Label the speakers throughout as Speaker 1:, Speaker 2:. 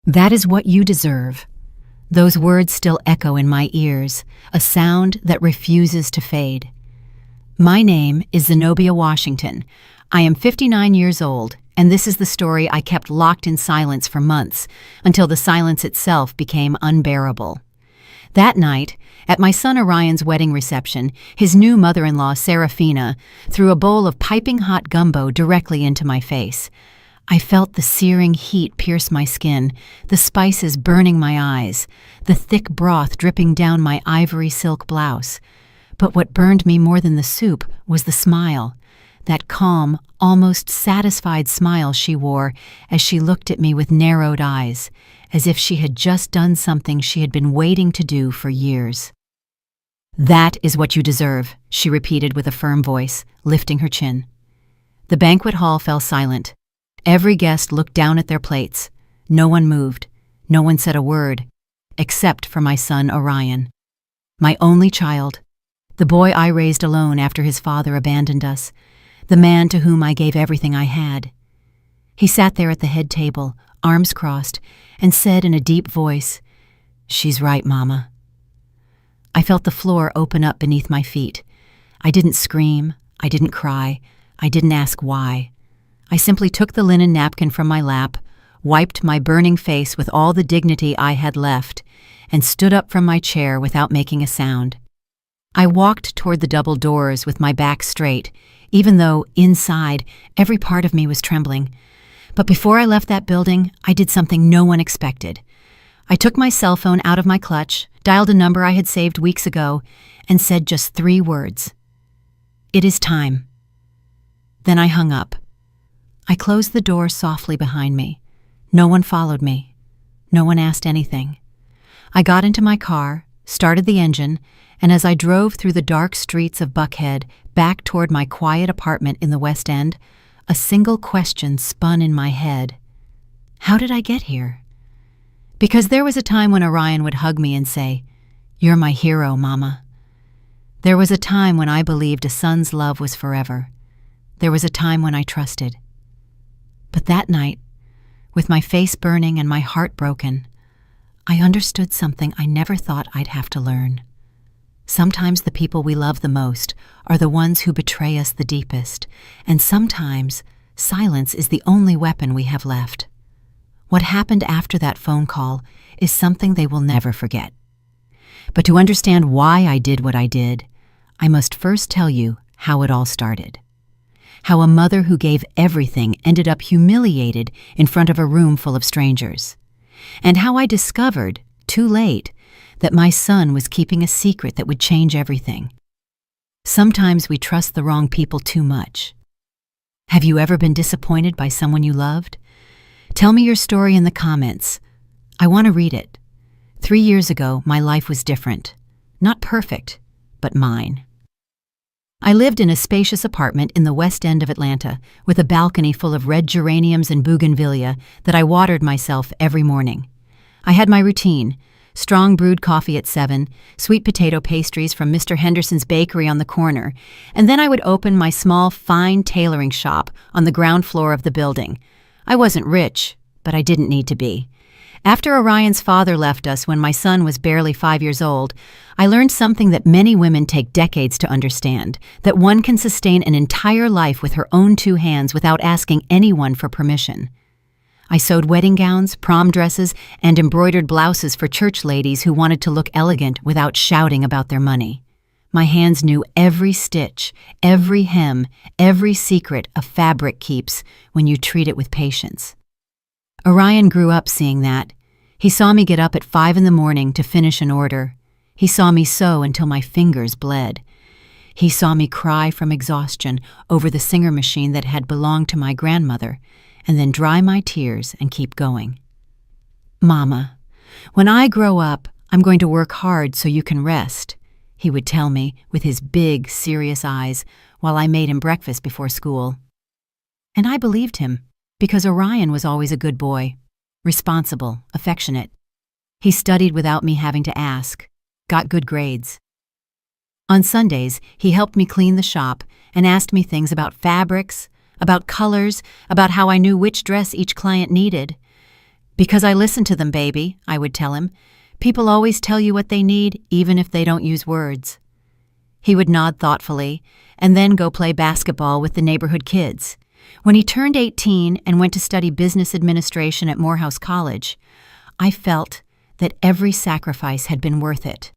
Speaker 1: That is what you deserve. Those words still echo in my ears, a sound that refuses to fade. My name is Zenobia Washington. I am 59 years old, and this is the story I kept locked in silence for months, until the silence itself became unbearable. That night, at my son Orion's wedding reception, his new mother-in-law, Serafina, threw a bowl of piping hot gumbo directly into my face. I felt the searing heat pierce my skin, the spices burning my eyes, the thick broth dripping down my ivory silk blouse. But what burned me more than the soup was the smile, that calm, almost satisfied smile she wore as she looked at me with narrowed eyes, as if she had just done something she had been waiting to do for years. "That is what you deserve," she repeated with a firm voice, lifting her chin. The banquet hall fell silent. Every guest looked down at their plates. No one moved. No one said a word, except for my son Orion. My only child, the boy I raised alone after his father abandoned us, the man to whom I gave everything I had. He sat there at the head table, arms crossed, and said in a deep voice, "She's right, Mama." I felt the floor open up beneath my feet. I didn't scream, I didn't cry, I didn't ask why. I simply took the linen napkin from my lap, wiped my burning face with all the dignity I had left, and stood up from my chair without making a sound. I walked toward the double doors with my back straight, even though, inside, every part of me was trembling. But before I left that building, I did something no one expected. I took my cell phone out of my clutch, dialed a number I had saved weeks ago, and said just 3 words. "It is time." Then I hung up. I closed the door softly behind me. No one followed me. No one asked anything. I got into my car, started the engine, and as I drove through the dark streets of Buckhead back toward my quiet apartment in the West End, a single question spun in my head. How did I get here? Because there was a time when Orion would hug me and say, "You're my hero, Mama." There was a time when I believed a son's love was forever. There was a time when I trusted. But that night, with my face burning and my heart broken, I understood something I never thought I'd have to learn. Sometimes the people we love the most are the ones who betray us the deepest, and sometimes silence is the only weapon we have left. What happened after that phone call is something they will never forget. But to understand why I did what I did, I must first tell you how it all started. How a mother who gave everything ended up humiliated in front of a room full of strangers. And how I discovered, too late, that my son was keeping a secret that would change everything. Sometimes we trust the wrong people too much. Have you ever been disappointed by someone you loved? Tell me your story in the comments. I want to read it. 3 years ago, my life was different. Not perfect, but mine. I lived in a spacious apartment in the West End of Atlanta with a balcony full of red geraniums and bougainvillea that I watered myself every morning. I had my routine: strong brewed coffee at 7, sweet potato pastries from Mr. Henderson's bakery on the corner, and then I would open my small, fine tailoring shop on the ground floor of the building. I wasn't rich, but I didn't need to be. After Orion's father left us when my son was barely 5 years old, I learned something that many women take decades to understand, that one can sustain an entire life with her own 2 hands without asking anyone for permission. I sewed wedding gowns, prom dresses, and embroidered blouses for church ladies who wanted to look elegant without shouting about their money. My hands knew every stitch, every hem, every secret a fabric keeps when you treat it with patience. Orion grew up seeing that. He saw me get up at 5 in the morning to finish an order. He saw me sew until my fingers bled. He saw me cry from exhaustion over the Singer machine that had belonged to my grandmother, and then dry my tears and keep going. "Mama, when I grow up, I'm going to work hard so you can rest," he would tell me with his big, serious eyes while I made him breakfast before school. And I believed him, because Orion was always a good boy, responsible, affectionate. He studied without me having to ask, got good grades. On Sundays, he helped me clean the shop and asked me things about fabrics, about colors, about how I knew which dress each client needed. "Because I listen to them, baby," I would tell him. "People always tell you what they need, even if they don't use words." He would nod thoughtfully, and then go play basketball with the neighborhood kids. When he turned 18 and went to study business administration at Morehouse College, I felt that every sacrifice had been worth it.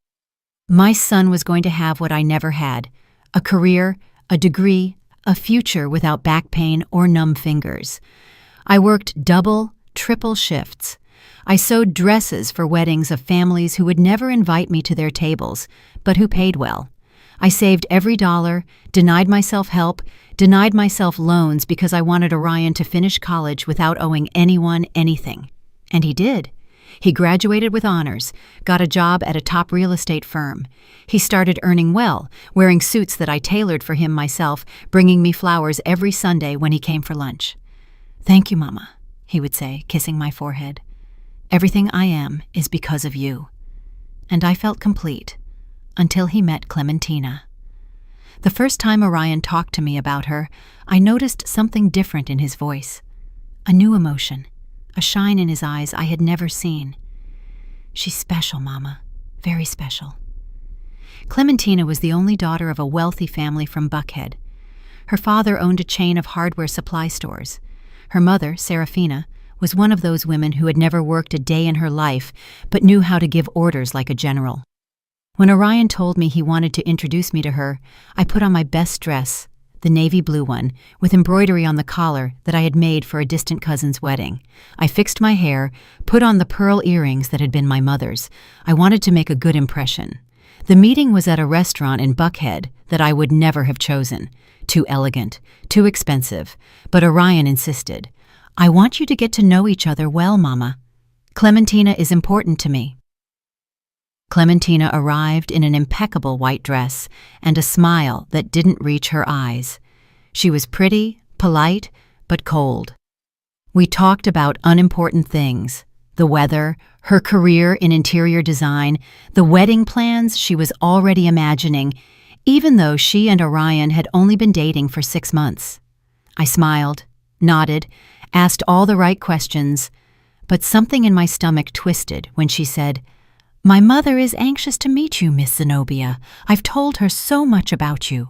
Speaker 1: My son was going to have what I never had: a career, a degree, a future without back pain or numb fingers. I worked double, triple shifts. I sewed dresses for weddings of families who would never invite me to their tables, but who paid well. I saved every dollar, denied myself help, denied myself loans because I wanted Orion to finish college without owing anyone anything. And he did. He graduated with honors, got a job at a top real estate firm. He started earning well, wearing suits that I tailored for him myself, bringing me flowers every Sunday when he came for lunch. "Thank you, Mama," he would say, kissing my forehead. "Everything I am is because of you." And I felt complete, until he met Clementina. The first time Orion talked to me about her, I noticed something different in his voice. A new emotion, a shine in his eyes I had never seen. "She's special, Mama, very special." Clementina was the only daughter of a wealthy family from Buckhead. Her father owned a chain of hardware supply stores. Her mother, Serafina, was one of those women who had never worked a day in her life but knew how to give orders like a general. When Orion told me he wanted to introduce me to her, I put on my best dress, the navy blue one, with embroidery on the collar that I had made for a distant cousin's wedding. I fixed my hair, put on the pearl earrings that had been my mother's. I wanted to make a good impression. The meeting was at a restaurant in Buckhead that I would never have chosen. Too elegant, too expensive. But Orion insisted. "I want you to get to know each other well, Mama. Clementina is important to me." Clementina arrived in an impeccable white dress and a smile that didn't reach her eyes. She was pretty, polite, but cold. We talked about unimportant things: the weather, her career in interior design, the wedding plans she was already imagining, even though she and Orion had only been dating for 6 months. I smiled, nodded, asked all the right questions, but something in my stomach twisted when she said, "My mother is anxious to meet you, Miss Zenobia. I've told her so much about you."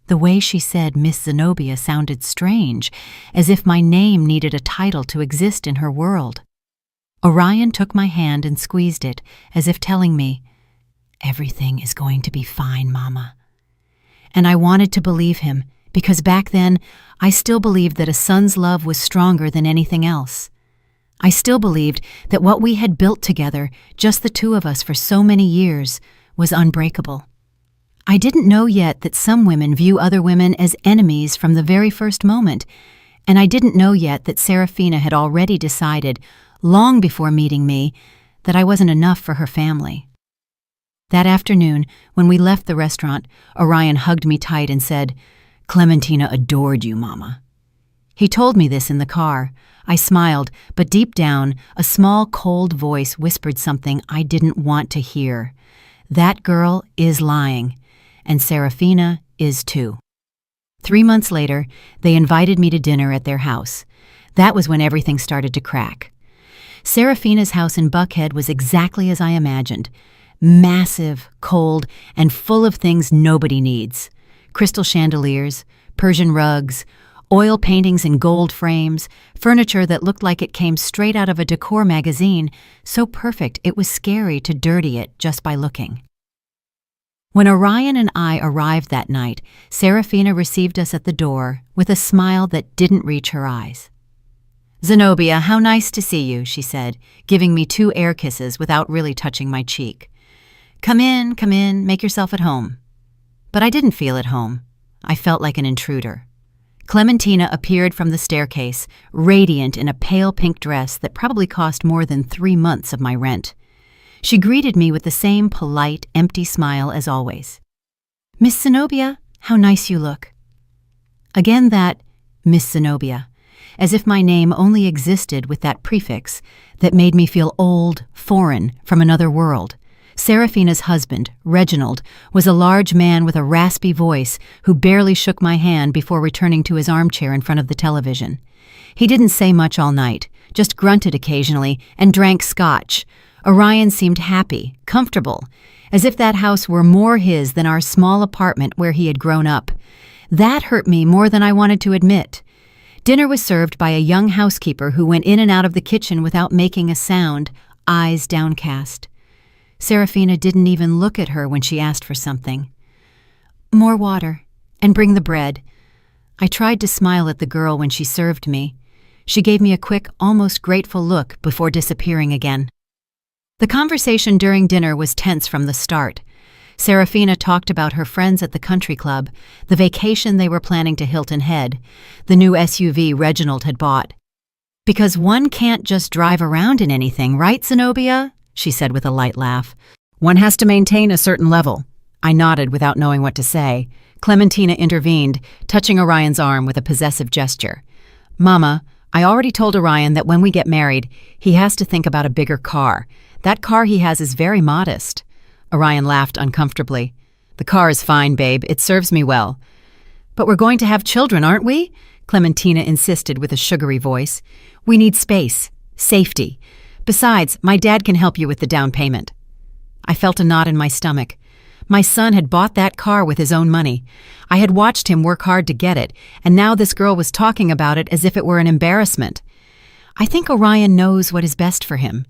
Speaker 1: The way she said Miss Zenobia sounded strange, as if my name needed a title to exist in her world. Orion took my hand and squeezed it, as if telling me, "Everything is going to be fine, Mama." And I wanted to believe him, because back then I still believed that a son's love was stronger than anything else. I still believed that what we had built together, just the two of us for so many years, was unbreakable. I didn't know yet that some women view other women as enemies from the very first moment, and I didn't know yet that Serafina had already decided, long before meeting me, that I wasn't enough for her family. That afternoon, when we left the restaurant, Orion hugged me tight and said, "Clementina adored you, Mama." He told me this in the car. I smiled, but deep down, a small, cold voice whispered something I didn't want to hear. That girl is lying, and Serafina is too. 3 months later, they invited me to dinner at their house. That was when everything started to crack. Serafina's house in Buckhead was exactly as I imagined. Massive, cold, and full of things nobody needs. Crystal chandeliers, Persian rugs, oil paintings in gold frames, furniture that looked like it came straight out of a decor magazine, so perfect it was scary to dirty it just by looking. When Orion and I arrived that night, Serafina received us at the door with a smile that didn't reach her eyes. "Zenobia, how nice to see you," she said, giving me 2 air kisses without really touching my cheek. Come in, make yourself at home." But I didn't feel at home. I felt like an intruder. Clementina appeared from the staircase, radiant in a pale pink dress that probably cost more than 3 months of my rent. She greeted me with the same polite, empty smile as always. "Miss Zenobia, how nice you look." Again that Miss Zenobia, as if my name only existed with that prefix that made me feel old, foreign, from another world. Serafina's husband, Reginald, was a large man with a raspy voice who barely shook my hand before returning to his armchair in front of the television. He didn't say much all night, just grunted occasionally and drank scotch. Orion seemed happy, comfortable, as if that house were more his than our small apartment where he had grown up. That hurt me more than I wanted to admit. Dinner was served by a young housekeeper who went in and out of the kitchen without making a sound, eyes downcast. Serafina didn't even look at her when she asked for something. "More water, and bring the bread." I tried to smile at the girl when she served me. She gave me a quick, almost grateful look before disappearing again. The conversation during dinner was tense from the start. Serafina talked about her friends at the country club, the vacation they were planning to Hilton Head, the new SUV Reginald had bought. "Because one can't just drive around in anything, right, Zenobia?" she said with a light laugh. "One has to maintain a certain level." I nodded without knowing what to say. Clementina intervened, touching Orion's arm with a possessive gesture. "Mama, I already told Orion that when we get married, he has to think about a bigger car. That car he has is very modest." Orion laughed uncomfortably. "The car is fine, babe. It serves me well." "But we're going to have children, aren't we?" Clementina insisted with a sugary voice. "We need space, safety. Besides, my dad can help you with the down payment." I felt a knot in my stomach. My son had bought that car with his own money. I had watched him work hard to get it, and now this girl was talking about it as if it were an embarrassment. "I think Orion knows what is best for him,"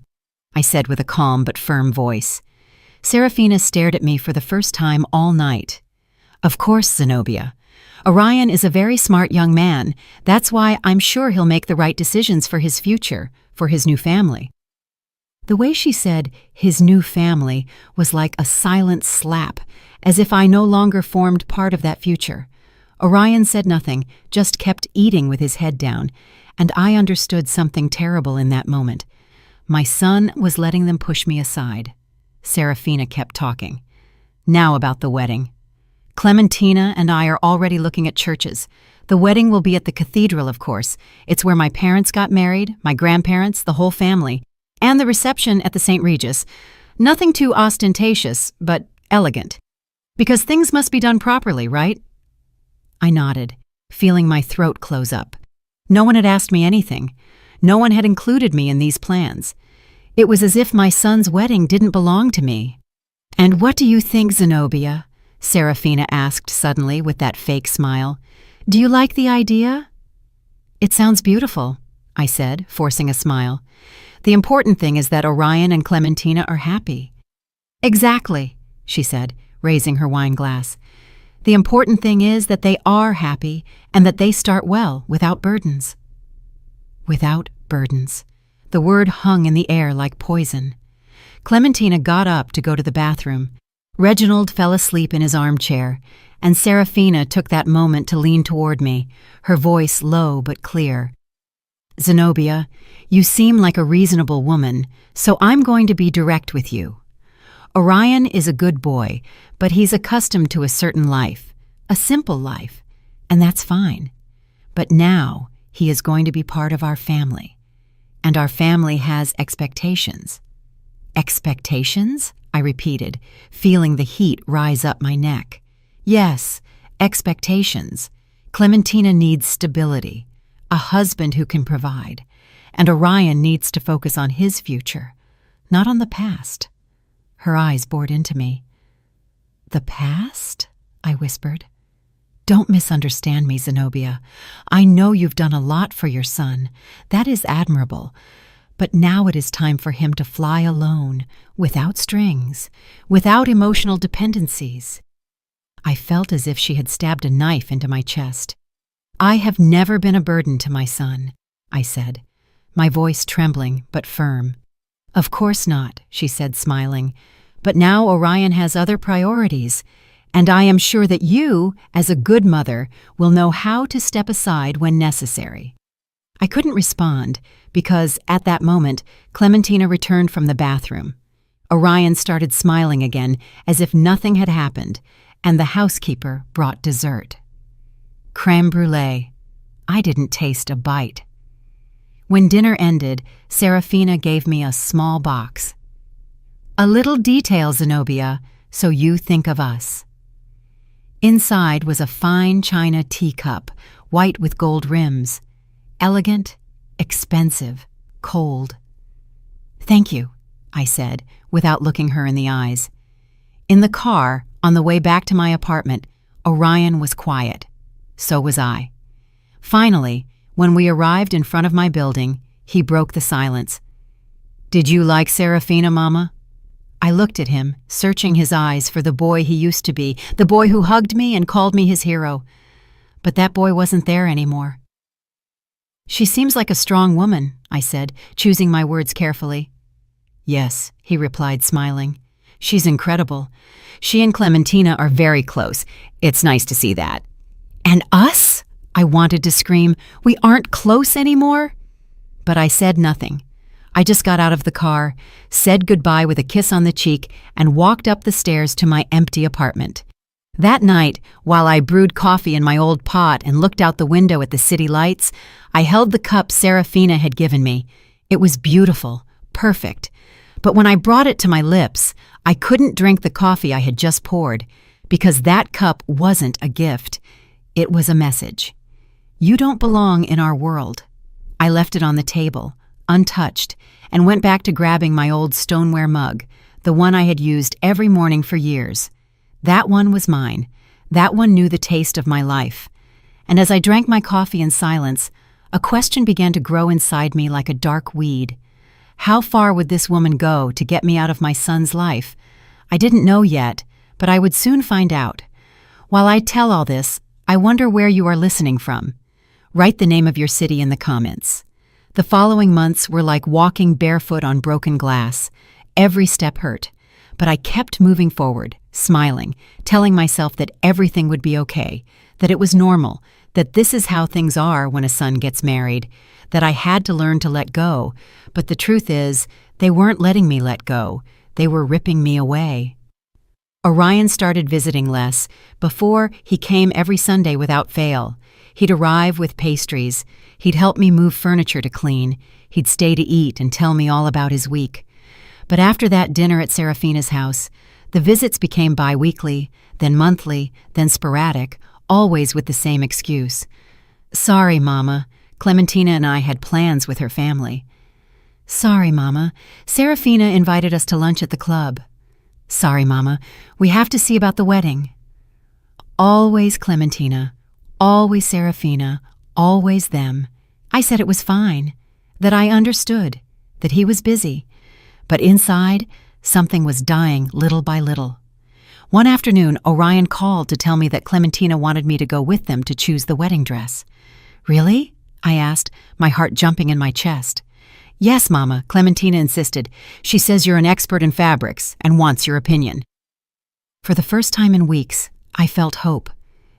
Speaker 1: I said with a calm but firm voice. Serafina stared at me for the first time all night. "Of course, Zenobia. Orion is a very smart young man. That's why I'm sure he'll make the right decisions for his future, for his new family." The way she said, "his new family," was like a silent slap, as if I no longer formed part of that future. Orion said nothing, just kept eating with his head down, and I understood something terrible in that moment. My son was letting them push me aside. Serafina kept talking. "Now about the wedding. Clementina and I are already looking at churches. The wedding will be at the cathedral, of course. It's where my parents got married, my grandparents, the whole family. And the reception at the St. Regis. Nothing too ostentatious, but elegant. Because things must be done properly, right?" I nodded, feeling my throat close up. No one had asked me anything. No one had included me in these plans. It was as if my son's wedding didn't belong to me. "And what do you think, Zenobia?" Serafina asked suddenly with that fake smile. "Do you like the idea?" "It sounds beautiful," I said, forcing a smile. "The important thing is that Orion and Clementina are happy." "Exactly," she said, raising her wine glass. "The important thing is that they are happy and that they start well, without burdens." Without burdens. The word hung in the air like poison. Clementina got up to go to the bathroom. Reginald fell asleep in his armchair, and Serafina took that moment to lean toward me, her voice low but clear. "Zenobia, you seem like a reasonable woman, so I'm going to be direct with you. Orion is a good boy, but he's accustomed to a certain life, a simple life, and that's fine. But now he is going to be part of our family, and our family has expectations." "Expectations?" I repeated, feeling the heat rise up my neck. "Yes, expectations. Clementina needs stability, a husband who can provide, and Orion needs to focus on his future, not on the past." Her eyes bored into me. "The past?" I whispered. "Don't misunderstand me, Zenobia. I know you've done a lot for your son. That is admirable. But now it is time for him to fly alone, without strings, without emotional dependencies." I felt as if she had stabbed a knife into my chest. "I have never been a burden to my son," I said, my voice trembling but firm. "Of course not," she said, smiling. "But now Orion has other priorities, and I am sure that you, as a good mother, will know how to step aside when necessary." I couldn't respond because, at that moment, Clementina returned from the bathroom. Orion started smiling again as if nothing had happened, and the housekeeper brought dessert. Crème brûlée. I didn't taste a bite. When dinner ended, Serafina gave me a small box. "A little detail, Zenobia, so you think of us." Inside was a fine china teacup, white with gold rims. Elegant, expensive, cold. "Thank you," I said, without looking her in the eyes. In the car, on the way back to my apartment, Orion was quiet. So was I. Finally, when we arrived in front of my building, he broke the silence. "Did you like Serafina, Mama?" I looked at him, searching his eyes for the boy he used to be, the boy who hugged me and called me his hero. But that boy wasn't there anymore. "She seems like a strong woman," I said, choosing my words carefully. "Yes," he replied, smiling. "She's incredible. She and Clementina are very close. It's nice to see that." "And us?" I wanted to scream. "We aren't close anymore?" But I said nothing. I just got out of the car, said goodbye with a kiss on the cheek, and walked up the stairs to my empty apartment. That night, while I brewed coffee in my old pot and looked out the window at the city lights, I held the cup Serafina had given me. It was beautiful, perfect. But when I brought it to my lips, I couldn't drink the coffee I had just poured, because that cup wasn't a gift. It was a message. "You don't belong in our world." I left it on the table, untouched, and went back to grabbing my old stoneware mug, the one I had used every morning for years. That one was mine. That one knew the taste of my life. And as I drank my coffee in silence, a question began to grow inside me like a dark weed. How far would this woman go to get me out of my son's life? I didn't know yet, but I would soon find out. While I tell all this, I wonder where you are listening from. Write the name of your city in the comments. The following months were like walking barefoot on broken glass. Every step hurt, but I kept moving forward, smiling, telling myself that everything would be okay, that it was normal, that this is how things are when a son gets married, that I had to learn to let go, but the truth is, they weren't letting me let go. They were ripping me away. Orion started visiting less. Before, he came every Sunday without fail. He'd arrive with pastries. He'd help me move furniture to clean. He'd stay to eat and tell me all about his week. But after that dinner at Serafina's house, the visits became bi-weekly, then monthly, then sporadic, always with the same excuse. "Sorry, Mama. Clementina and I had plans with her family." "Sorry, Mama. Serafina invited us to lunch at the club." "Sorry, Mama. We have to see about the wedding." Always Clementina, always Serafina, always them. I said it was fine, that I understood, that he was busy. But inside, something was dying little by little. One afternoon, Orion called to tell me that Clementina wanted me to go with them to choose the wedding dress. "Really?" I asked, my heart jumping in my chest. "Yes, Mama," Clementina insisted. "She says you're an expert in fabrics and wants your opinion." For the first time in weeks, I felt hope.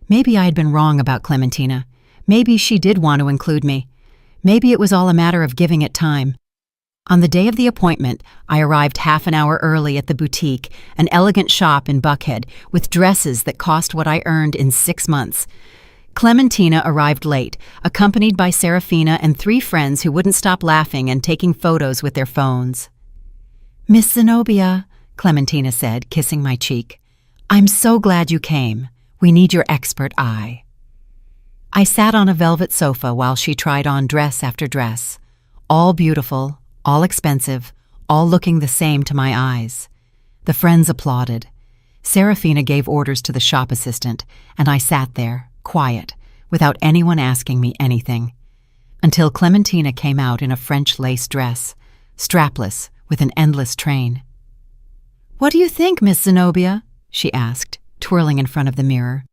Speaker 1: Maybe I had been wrong about Clementina. Maybe she did want to include me. Maybe it was all a matter of giving it time. On the day of the appointment, I arrived half an hour early at the boutique, an elegant shop in Buckhead, with dresses that cost what I earned in 6 months. Clementina arrived late, accompanied by Serafina and 3 friends who wouldn't stop laughing and taking photos with their phones. "Miss Zenobia," Clementina said, kissing my cheek, "I'm so glad you came. We need your expert eye." I sat on a velvet sofa while she tried on dress after dress, all beautiful, all expensive, all looking the same to my eyes. The friends applauded. Serafina gave orders to the shop assistant, and I sat there, quiet, without anyone asking me anything, until Clementina came out in a French lace dress, strapless, with an endless train. "What do you think, Miss Zenobia?" she asked, twirling in front of the mirror.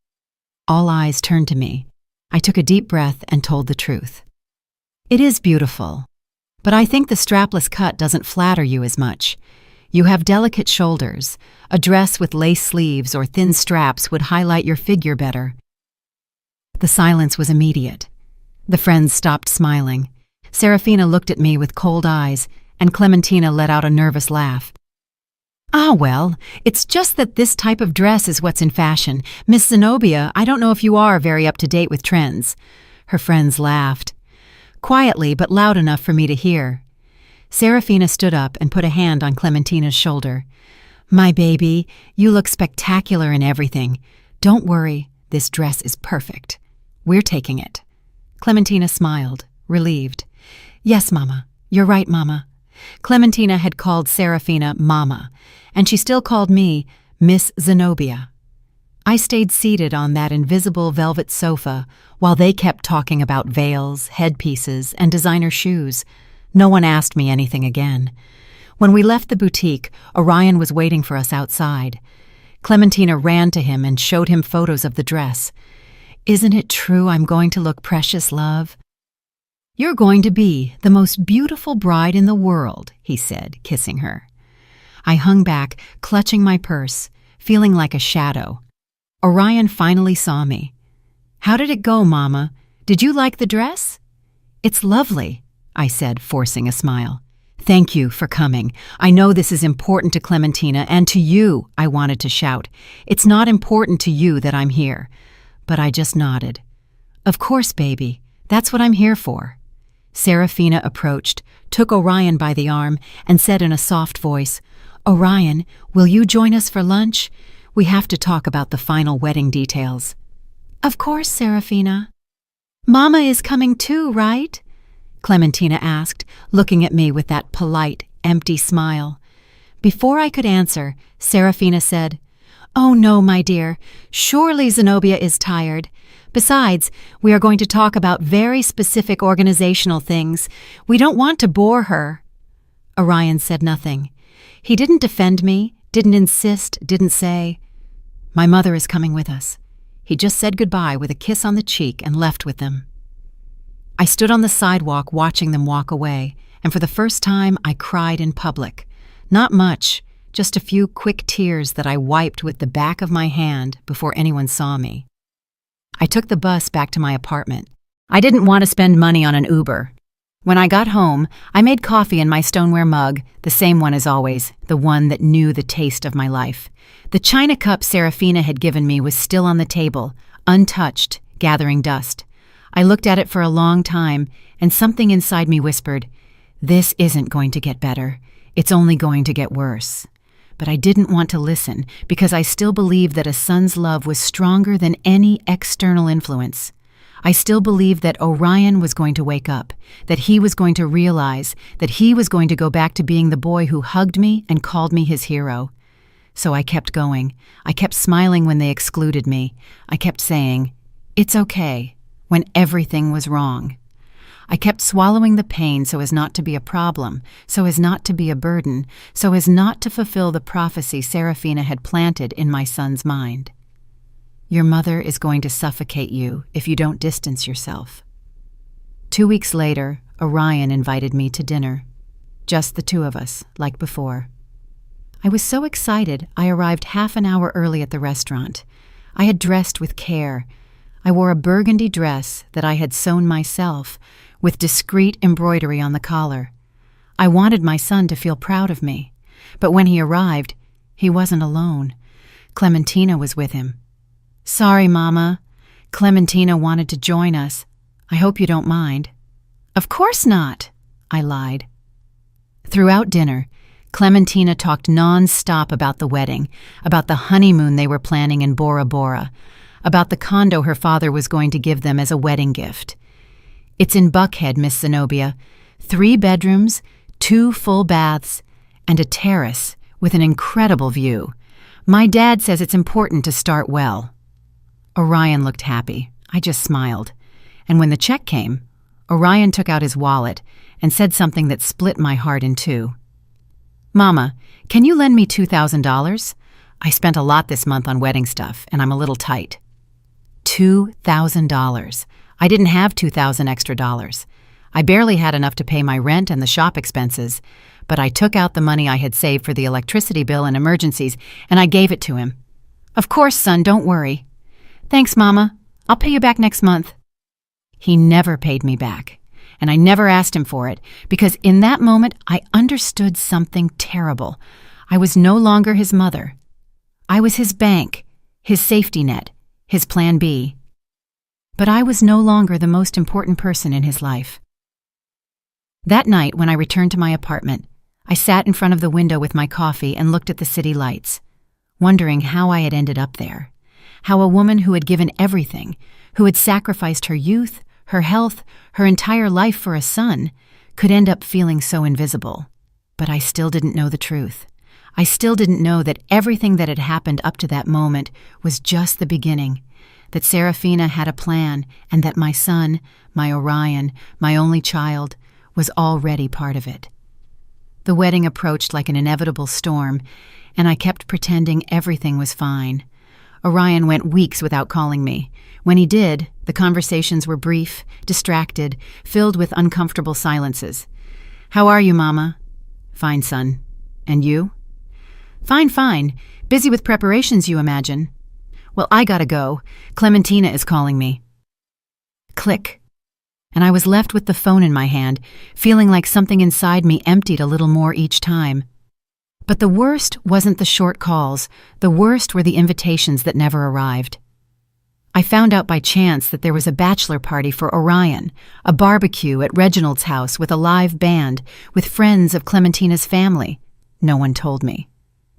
Speaker 1: All eyes turned to me. I took a deep breath and told the truth. "It is beautiful, but I think the strapless cut doesn't flatter you as much. You have delicate shoulders. A dress with lace sleeves or thin straps would highlight your figure better." The silence was immediate. The friends stopped smiling. Serafina looked at me with cold eyes, and Clementina let out a nervous laugh. "Ah, well, it's just that this type of dress is what's in fashion. Miss Zenobia, I don't know if you are very up-to-date with trends." Her friends laughed, quietly but loud enough for me to hear. Serafina stood up and put a hand on Clementina's shoulder. "My baby, you look spectacular in everything. Don't worry, this dress is perfect. We're taking it." Clementina smiled, relieved. "Yes, Mama, You're right, Mama. Clementina had called Serafina Mama, and she still called me Miss Zenobia. I stayed seated on that invisible velvet sofa while they kept talking about veils, headpieces, and designer shoes. No one asked me anything again. When we left the boutique, Orion was waiting for us outside. Clementina ran to him and showed him photos of the dress. "Isn't it true I'm going to look precious, love?" "You're going to be the most beautiful bride in the world," he said, kissing her. I hung back, clutching my purse, feeling like a shadow. Orion finally saw me. "How did it go, Mama? Did you like the dress?" "It's lovely," I said, forcing a smile. "Thank you for coming. I know this is important to Clementina and to you," I wanted to shout. "It's not important to you that I'm here." But I just nodded. "Of course, baby. That's what I'm here for." Serafina approached, took Orion by the arm, and said in a soft voice, "Orion, will you join us for lunch? We have to talk about the final wedding details." "Of course, Serafina." "Mama is coming too, right?" Clementina asked, looking at me with that polite, empty smile. Before I could answer, Serafina said, "Oh no, my dear. Surely Zenobia is tired. Besides, we are going to talk about very specific organizational things. We don't want to bore her." Orion said nothing. He didn't defend me, didn't insist, didn't say, "My mother is coming with us." He just said goodbye with a kiss on the cheek and left with them. I stood on the sidewalk watching them walk away, and for the first time I cried in public. Not much, just a few quick tears that I wiped with the back of my hand before anyone saw me. I took the bus back to my apartment. I didn't want to spend money on an Uber. When I got home, I made coffee in my stoneware mug, the same one as always, the one that knew the taste of my life. The china cup Serafina had given me was still on the table, untouched, gathering dust. I looked at it for a long time, and something inside me whispered, "This isn't going to get better. It's only going to get worse." But I didn't want to listen because I still believed that a son's love was stronger than any external influence. I still believed that Orion was going to wake up, that he was going to realize, that he was going to go back to being the boy who hugged me and called me his hero. So I kept going. I kept smiling when they excluded me. I kept saying, "It's okay," when everything was wrong. I kept swallowing the pain so as not to be a problem, so as not to be a burden, so as not to fulfill the prophecy Serafina had planted in my son's mind. "Your mother is going to suffocate you if you don't distance yourself." 2 weeks later, Orion invited me to dinner. Just the two of us, like before. I was so excited I arrived half an hour early at the restaurant. I had dressed with care. I wore a burgundy dress that I had sewn myself, with discreet embroidery on the collar. I wanted my son to feel proud of me, but when he arrived, he wasn't alone. Clementina was with him. "Sorry, Mama. Clementina wanted to join us. I hope you don't mind." "Of course not," I lied. Throughout dinner, Clementina talked non-stop about the wedding, about the honeymoon they were planning in Bora Bora, about the condo her father was going to give them as a wedding gift. "It's in Buckhead, Miss Zenobia. 3 bedrooms, 2 full baths, and a terrace with an incredible view. My dad says it's important to start well." Orion looked happy. I just smiled. And when the check came, Orion took out his wallet and said something that split my heart in two. "Mama, can you lend me $2,000? I spent a lot this month on wedding stuff, and I'm a little tight." $2,000. I didn't have $2,000 extra dollars. I barely had enough to pay my rent and the shop expenses, but I took out the money I had saved for the electricity bill and emergencies, and I gave it to him. "Of course, son, don't worry." "Thanks, Mama. I'll pay you back next month." He never paid me back, and I never asked him for it, because in that moment I understood something terrible. I was no longer his mother. I was his bank, his safety net, his plan B. But I was no longer the most important person in his life. That night, when I returned to my apartment, I sat in front of the window with my coffee and looked at the city lights, wondering how I had ended up there, how a woman who had given everything, who had sacrificed her youth, her health, her entire life for a son, could end up feeling so invisible. But I still didn't know the truth. I still didn't know that everything that had happened up to that moment was just the beginning, that Serafina had a plan, and that my son, my Orion, my only child, was already part of it. The wedding approached like an inevitable storm, and I kept pretending everything was fine. Orion went weeks without calling me. When he did, the conversations were brief, distracted, filled with uncomfortable silences. "How are you, Mama?" "Fine, son. And you?" "Fine, fine. Busy with preparations, you imagine." "Well, I gotta go. Clementina is calling me." Click. And I was left with the phone in my hand, feeling like something inside me emptied a little more each time. But the worst wasn't the short calls. The worst were the invitations that never arrived. I found out by chance that there was a bachelor party for Orion, a barbecue at Reginald's house with a live band, with friends of Clementina's family. No one told me.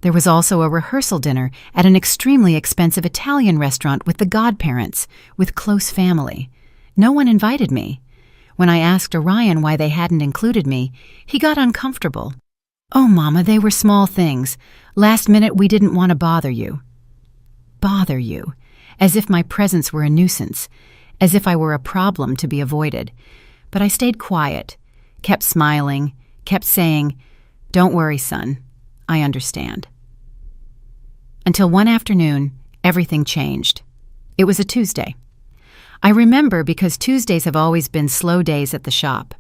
Speaker 1: There was also a rehearsal dinner at an extremely expensive Italian restaurant with the godparents, with close family. No one invited me. When I asked Orion why they hadn't included me, he got uncomfortable. "Oh, Mama, they were small things. Last minute we didn't want to bother you." Bother you. As if my presence were a nuisance. As if I were a problem to be avoided. But I stayed quiet, kept smiling, kept saying, "Don't worry, son. I understand." Until one afternoon, everything changed. It was a Tuesday. I remember because Tuesdays have always been slow days at the shop.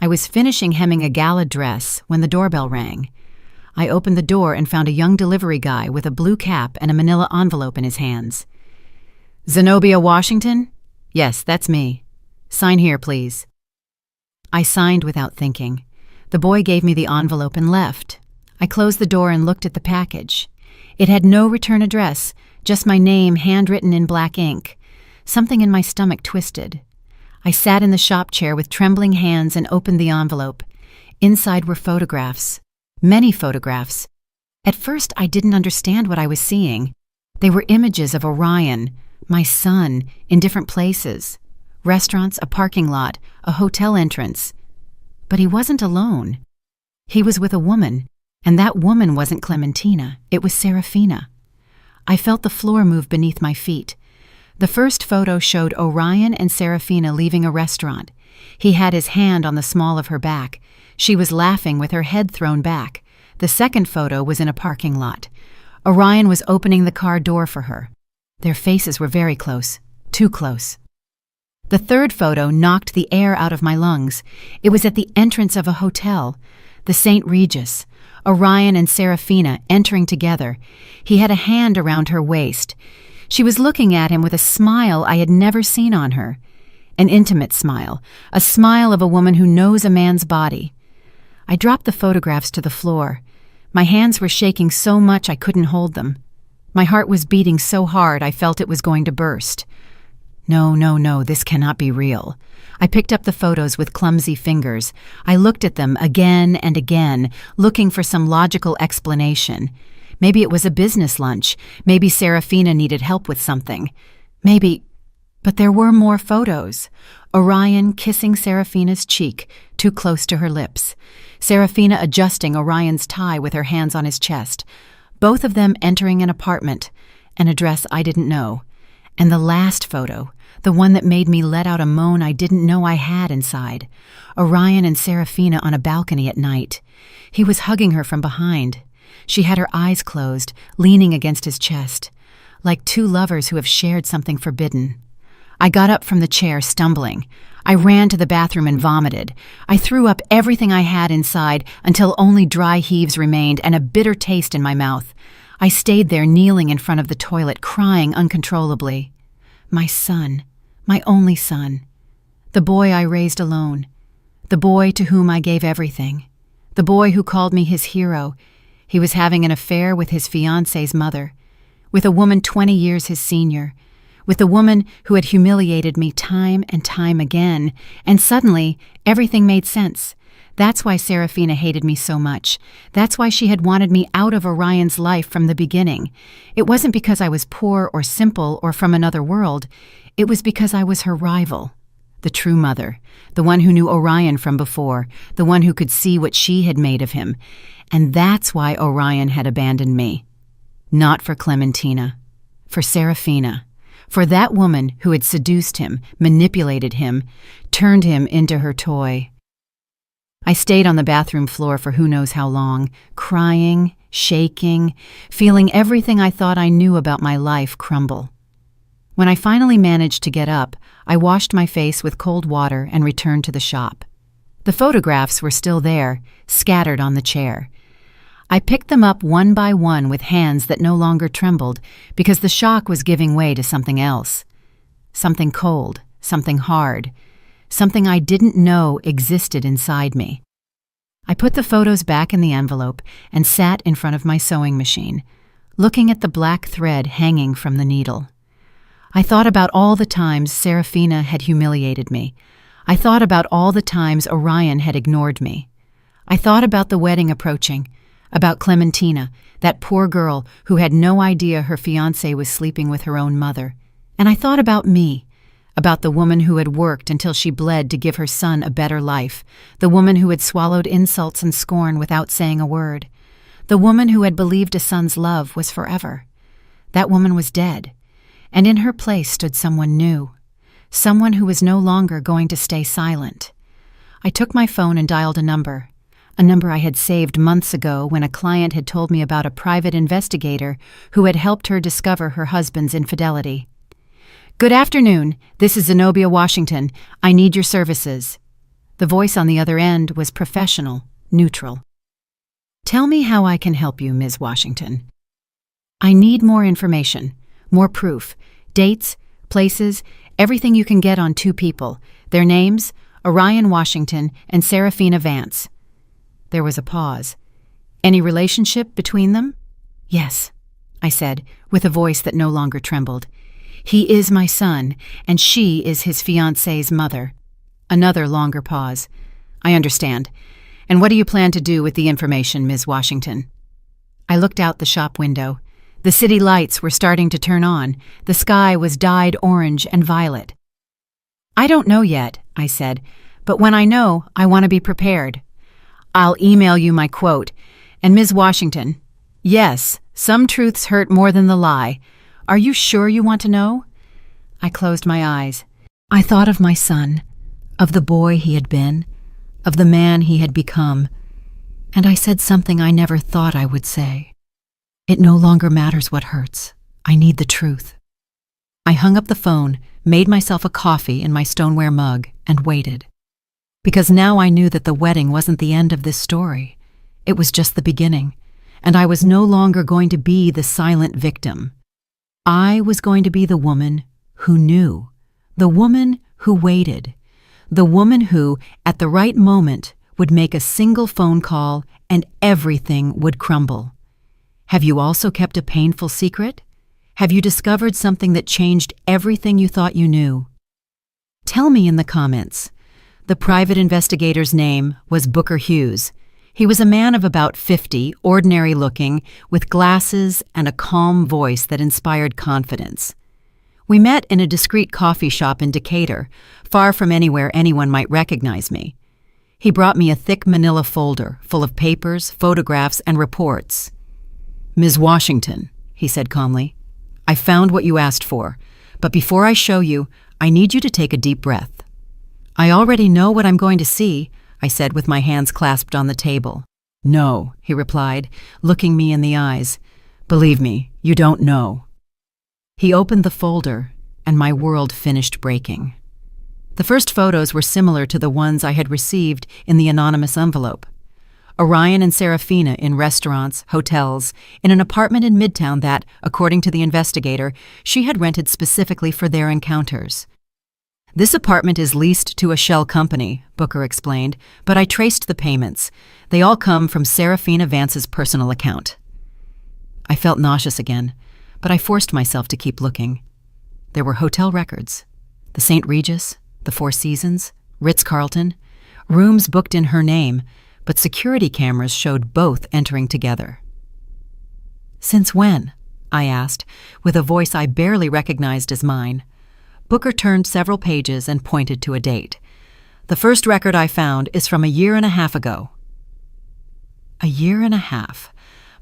Speaker 1: I was finishing hemming a gala dress when the doorbell rang. I opened the door and found a young delivery guy with a blue cap and a manila envelope in his hands. "Zenobia Washington?" "Yes, that's me." "Sign here, please." I signed without thinking. The boy gave me the envelope and left. I closed the door and looked at the package. It had no return address, just my name handwritten in black ink. Something in my stomach twisted. I sat in the shop chair with trembling hands and opened the envelope. Inside were photographs. Many photographs. At first, I didn't understand what I was seeing. They were images of Orion, my son, in different places. Restaurants, a parking lot, a hotel entrance. But he wasn't alone. He was with a woman, and that woman wasn't Clementina. It was Serafina. I felt the floor move beneath my feet. The first photo showed Orion and Serafina leaving a restaurant. He had his hand on the small of her back. She was laughing with her head thrown back. The second photo was in a parking lot. Orion was opening the car door for her. Their faces were very close, too close. The third photo knocked the air out of my lungs. It was at the entrance of a hotel, the St. Regis. Orion and Serafina entering together. He had a hand around her waist. She was looking at him with a smile I had never seen on her. An intimate smile, a smile of a woman who knows a man's body. I dropped the photographs to the floor. My hands were shaking so much I couldn't hold them. My heart was beating so hard I felt it was going to burst. No, this cannot be real. I picked up the photos with clumsy fingers. I looked at them again and again, looking for some logical explanation. Maybe it was a business lunch. Maybe Serafina needed help with something. Maybe... But there were more photos. Orion kissing Serafina's cheek, too close to her lips. Serafina adjusting Orion's tie with her hands on his chest. Both of them entering an apartment, an address I didn't know. And the last photo, the one that made me let out a moan I didn't know I had inside. Orion and Serafina on a balcony at night. He was hugging her from behind. She had her eyes closed, leaning against his chest, like two lovers who have shared something forbidden. I got up from the chair, stumbling. I ran to the bathroom and vomited. I threw up everything I had inside until only dry heaves remained and a bitter taste in my mouth. I stayed there kneeling in front of the toilet, crying uncontrollably. My son, my only son. The boy I raised alone. The boy to whom I gave everything. The boy who called me his hero. He was having an affair with his fiancée's mother, with a woman 20 years his senior, with the woman who had humiliated me time and time again, and suddenly everything made sense. That's why Serafina hated me so much. That's why she had wanted me out of Orion's life from the beginning. It wasn't because I was poor or simple or from another world. It was because I was her rival. the true mother, the one who knew Orion from before, the one who could see what she had made of him. And that's why Orion had abandoned me. Not for Clementina, for Serafina, for that woman who had seduced him, manipulated him, turned him into her toy. I stayed on the bathroom floor for who knows how long, crying, shaking, feeling everything I thought I knew about my life crumble. When I finally managed to get up, I washed my face with cold water and returned to the shop. The photographs were still there, scattered on the chair. I picked them up one by one with hands that no longer trembled because the shock was giving way to something else. Something cold, something hard, something I didn't know existed inside me. I put the photos back in the envelope and sat in front of my sewing machine, looking at the black thread hanging from the needle. I thought about all the times Serafina had humiliated me. I thought about all the times Orion had ignored me. I thought about the wedding approaching, about Clementina, that poor girl who had no idea her fiancé was sleeping with her own mother. And I thought about me, about the woman who had worked until she bled to give her son a better life, the woman who had swallowed insults and scorn without saying a word, the woman who had believed a son's love was forever. That woman was dead, and in her place stood someone new, someone who was no longer going to stay silent. I took my phone and dialed a number I had saved months ago when a client had told me about a private investigator who had helped her discover her husband's infidelity. "Good afternoon. This is Zenobia Washington. I need your services." The voice on the other end was professional, neutral. "Tell me how I can help you, Ms. Washington." "I need more information, more proof, dates, places, everything you can get on two people, their names, Orion Washington and Serafina Vance." There was a pause. "Any relationship between them?" "Yes," I said, with a voice that no longer trembled. "He is my son, and she is his fiancée's mother." Another longer pause. "I understand. And what do you plan to do with the information, Ms. Washington?" I looked out the shop window. The city lights were starting to turn on. The sky was dyed orange and violet. "I don't know yet," I said, "but when I know, I want to be prepared. I'll email you my quote. And Ms. Washington, yes, some truths hurt more than the lie. Are you sure you want to know?" I closed my eyes. I thought of my son, of the boy he had been, of the man he had become, and I said something I never thought I would say. It no longer matters what hurts. I need the truth. I hung up the phone, made myself a coffee in my stoneware mug, and waited. Because now I knew that the wedding wasn't the end of this story. It was just the beginning, and I was no longer going to be the silent victim. I was going to be the woman who knew, the woman who waited, the woman who, at the right moment, would make a single phone call and everything would crumble. Have you also kept a painful secret? Have you discovered something that changed everything you thought you knew? Tell me in the comments. The private investigator's name was Booker Hughes. He was a man of about 50, ordinary-looking, with glasses and a calm voice that inspired confidence. We met in a discreet coffee shop in Decatur, far from anywhere anyone might recognize me. He brought me a thick manila folder full of papers, photographs, and reports. "Ms. Washington," he said calmly, "I found what you asked for, but before I show you, I need you to take a deep breath." "I already know what I'm going to see," I said with my hands clasped on the table. "No," he replied, looking me in the eyes. "Believe me, you don't know." He opened the folder, and my world finished breaking. The first photos were similar to the ones I had received in the anonymous envelope. Orion and Serafina in restaurants, hotels, in an apartment in Midtown that, according to the investigator, she had rented specifically for their encounters. "This apartment is leased to a shell company," Booker explained, "but I traced the payments. They all come from Serafina Vance's personal account." I felt nauseous again, but I forced myself to keep looking. There were hotel records. The St. Regis, the Four Seasons, Ritz-Carlton, rooms booked in her name, but security cameras showed both entering together. "Since when?" I asked, with a voice I barely recognized as mine. Booker turned several pages and pointed to a date. The first record I found is from 1.5 years ago. 1.5 years.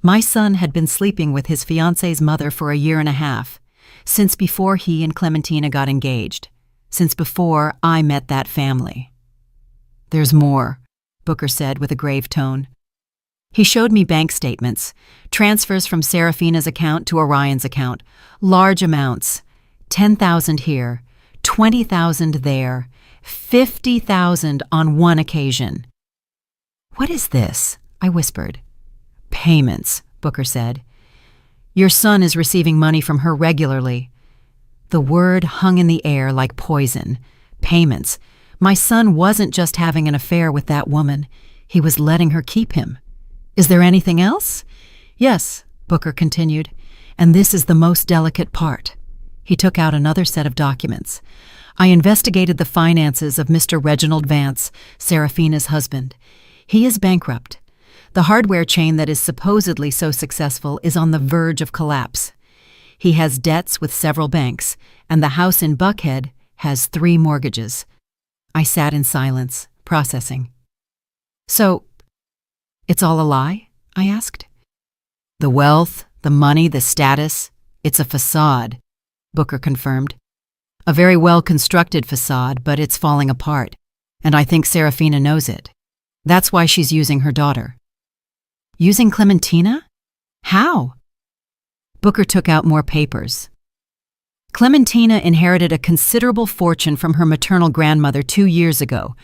Speaker 1: My son had been sleeping with his fiancée's mother for 1.5 years, since before he and Clementina got engaged, since before I met that family. There's more, Booker said with a grave tone. He showed me bank statements, transfers from Serafina's account to Orion's account, large amounts, 10,000 here, 20,000 there, 50,000 on one occasion. What is this? I whispered. Payments, Booker said. Your son is receiving money from her regularly. The word hung in the air like poison. Payments. My son wasn't just having an affair with that woman. He was letting her keep him. Is there anything else? Yes, Booker continued, and this is the most delicate part. He took out another set of documents. I investigated the finances of Mr. Reginald Vance, Serafina's husband. He is bankrupt. The hardware chain that is supposedly so successful is on the verge of collapse. He has debts with several banks, and the house in Buckhead has 3 mortgages. I sat in silence, processing. So, it's all a lie? I asked. The wealth, the money, the status, it's a facade, Booker confirmed. A very well-constructed facade, but it's falling apart, and I think Serafina knows it. That's why she's using her daughter. Using Clementina? How? Booker took out more papers. Clementina inherited a considerable fortune from her maternal grandmother 2 years ago,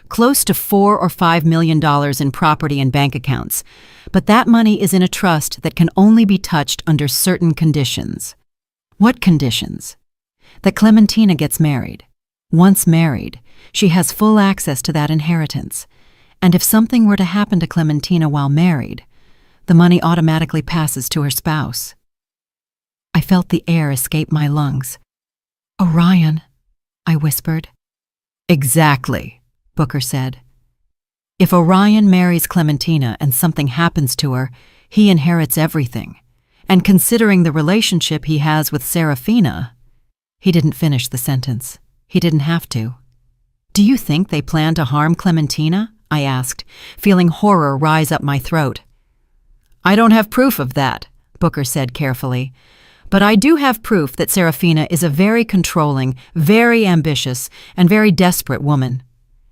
Speaker 1: close to $4 or $5 million in property and bank accounts, but that money is in a trust that can only be touched under certain conditions. What conditions? That Clementina gets married. Once married, she has full access to that inheritance, and if something were to happen to Clementina while married, the money automatically passes to her spouse. I felt the air escape my lungs. Orion, I whispered. Exactly, Booker said. If Orion marries Clementina and something happens to her, he inherits everything. And considering the relationship he has with Serafina, he didn't finish the sentence. He didn't have to. Do you think they plan to harm Clementina? I asked, feeling horror rise up my throat. I don't have proof of that, Booker said carefully. But I do have proof that Serafina is a very controlling, very ambitious, and very desperate woman.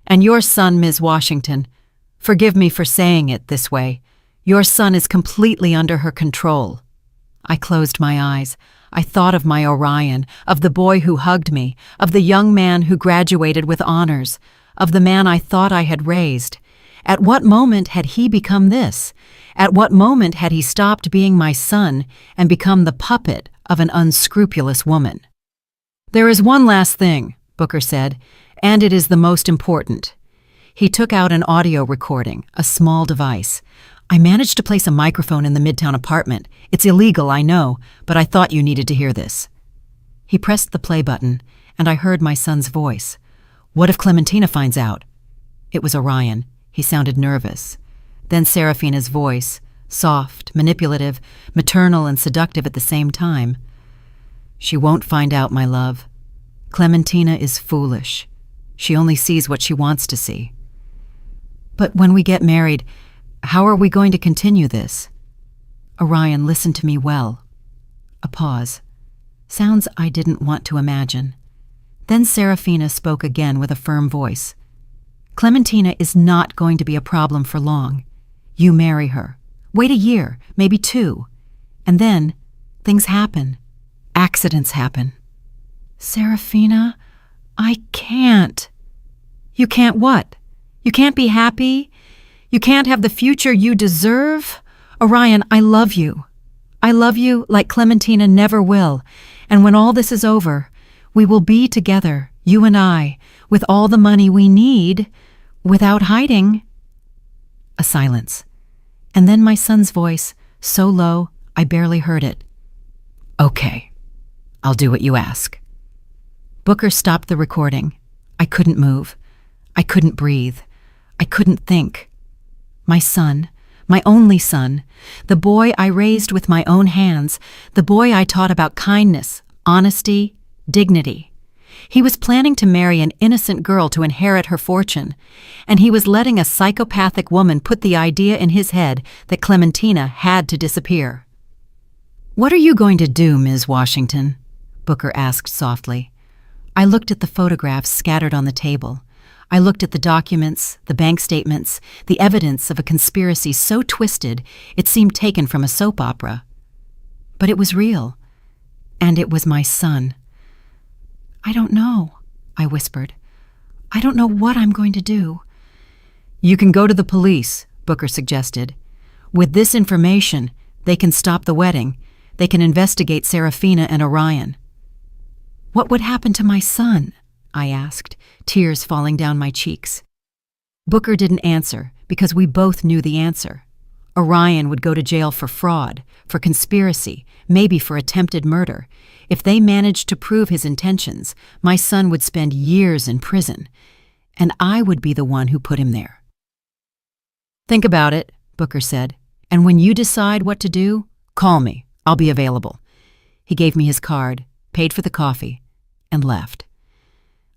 Speaker 1: And your son, Ms. Washington, forgive me for saying it this way, your son is completely under her control. I closed my eyes. I thought of my Orion, of the boy who hugged me, of the young man who graduated with honors, of the man I thought I had raised. At what moment had he become this? At what moment had he stopped being my son and become the puppet of an unscrupulous woman? There is one last thing, Booker said, and it is the most important. He took out an audio recording, a small device. I managed to place a microphone in the Midtown apartment. It's illegal, I know, but I thought you needed to hear this. He pressed the play button, and I heard my son's voice. What if Clementina finds out? It was Orion. He sounded nervous. Then Serafina's voice, soft, manipulative, maternal, and seductive at the same time. She won't find out, my love. Clementina is foolish. She only sees what she wants to see. But when we get married, how are we going to continue this? Orion, listen to me well. A pause. Sounds I didn't want to imagine. Then Serafina spoke again with a firm voice. Clementina is not going to be a problem for long. You marry her. Wait a year, maybe 2. And then, things happen. Accidents happen. Serafina, I can't. You can't what? You can't be happy? You can't have the future you deserve? Orion, I love you. I love you like Clementina never will. And when all this is over, we will be together, you and I, with all the money we need, without hiding. A silence. And then my son's voice, so low, I barely heard it. Okay, I'll do what you ask. Booker stopped the recording. I couldn't move. I couldn't breathe. I couldn't think. My son, my only son, the boy I raised with my own hands, the boy I taught about kindness, honesty, dignity. He was planning to marry an innocent girl to inherit her fortune, and he was letting a psychopathic woman put the idea in his head that Clementina had to disappear. "What are you going to do, Ms. Washington?" Booker asked softly. I looked at the photographs scattered on the table. I looked at the documents, the bank statements, the evidence of a conspiracy so twisted it seemed taken from a soap opera. But it was real, and it was my son. "I don't know," I whispered. "I don't know what I'm going to do." "You can go to the police," Booker suggested. "With this information, they can stop the wedding. They can investigate Serafina and Orion." "What would happen to my son?" I asked, tears falling down my cheeks. Booker didn't answer because we both knew the answer. Orion would go to jail for fraud, for conspiracy, maybe for attempted murder. If they managed to prove his intentions, my son would spend years in prison, and I would be the one who put him there. "Think about it," Booker said, "and when you decide what to do, call me. I'll be available." He gave me his card, paid for the coffee, and left.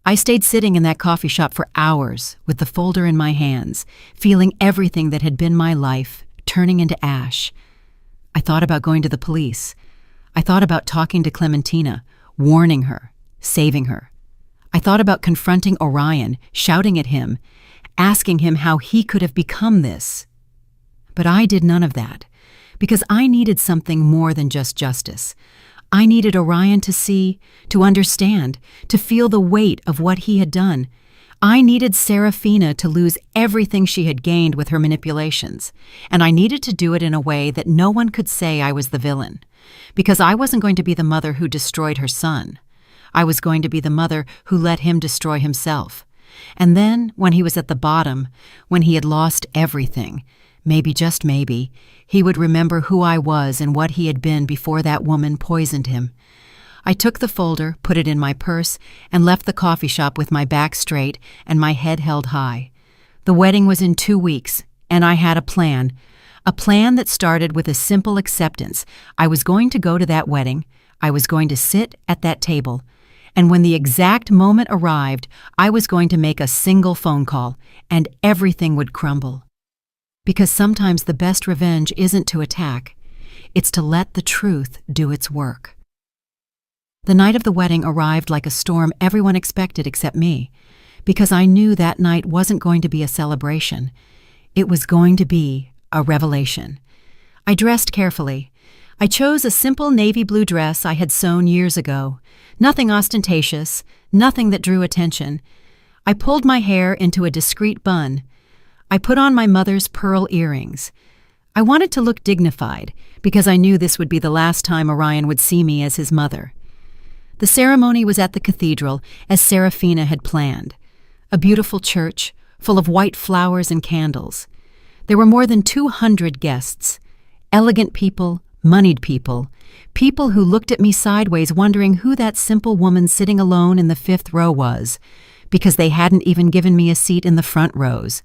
Speaker 1: I stayed sitting in that coffee shop for hours with the folder in my hands, feeling everything that had been my life turning into ash. I thought about going to the police. I thought about talking to Clementina, warning her, saving her. I thought about confronting Orion, shouting at him, asking him how he could have become this. But I did none of that, because I needed something more than just justice. I needed Orion to see, to understand, to feel the weight of what he had done. I needed Serafina to lose everything she had gained with her manipulations, and I needed to do it in a way that no one could say I was the villain, because I wasn't going to be the mother who destroyed her son. I was going to be the mother who let him destroy himself. And then, when he was at the bottom, when he had lost everything, maybe, just maybe, he would remember who I was and what he had been before that woman poisoned him. I took the folder, put it in my purse, and left the coffee shop with my back straight and my head held high. The wedding was in 2 weeks, and I had a plan that started with a simple acceptance. I was going to go to that wedding, I was going to sit at that table, and when the exact moment arrived, I was going to make a single phone call, and everything would crumble. Because sometimes the best revenge isn't to attack, it's to let the truth do its work. The night of the wedding arrived like a storm everyone expected except me, because I knew that night wasn't going to be a celebration. It was going to be a revelation. I dressed carefully. I chose a simple navy blue dress I had sewn years ago. Nothing ostentatious, nothing that drew attention. I pulled my hair into a discreet bun. I put on my mother's pearl earrings. I wanted to look dignified because I knew this would be the last time Orion would see me as his mother. The ceremony was at the cathedral, as Serafina had planned. A beautiful church, full of white flowers and candles. There were more than 200 guests. Elegant people, moneyed people, people who looked at me sideways wondering who that simple woman sitting alone in the 5th row was, because they hadn't even given me a seat in the front rows.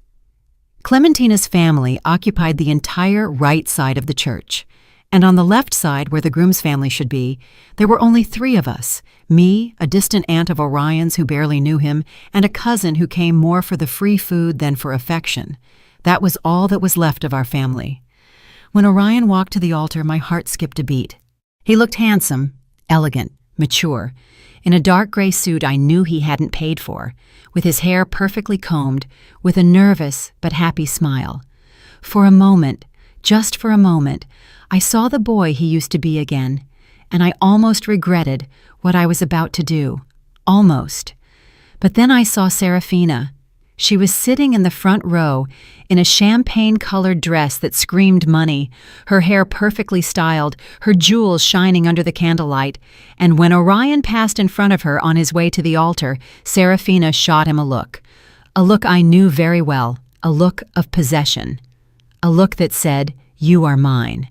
Speaker 1: Clementina's family occupied the entire right side of the church, and on the left side, where the groom's family should be, there were only 3 of us, me, a distant aunt of Orion's who barely knew him, and a cousin who came more for the free food than for affection. That was all that was left of our family. When Orion walked to the altar, my heart skipped a beat. He looked handsome, elegant, mature, in a dark gray suit I knew he hadn't paid for, with his hair perfectly combed, with a nervous but happy smile. For a moment, just for a moment, I saw the boy he used to be again, and I almost regretted what I was about to do. Almost. But then I saw Serafina. She was sitting in the front row in a champagne-colored dress that screamed money, her hair perfectly styled, her jewels shining under the candlelight, and when Orion passed in front of her on his way to the altar, Serafina shot him a look I knew very well, a look of possession, a look that said, "You are mine."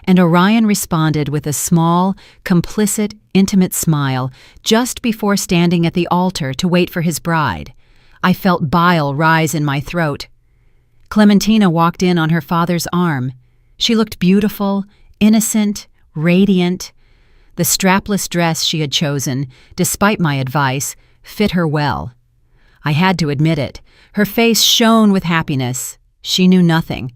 Speaker 1: And Orion responded with a small, complicit, intimate smile just before standing at the altar to wait for his bride. I felt bile rise in my throat. Clementina walked in on her father's arm. She looked beautiful, innocent, radiant. The strapless dress she had chosen, despite my advice, fit her well. I had to admit it. Her face shone with happiness. She knew nothing.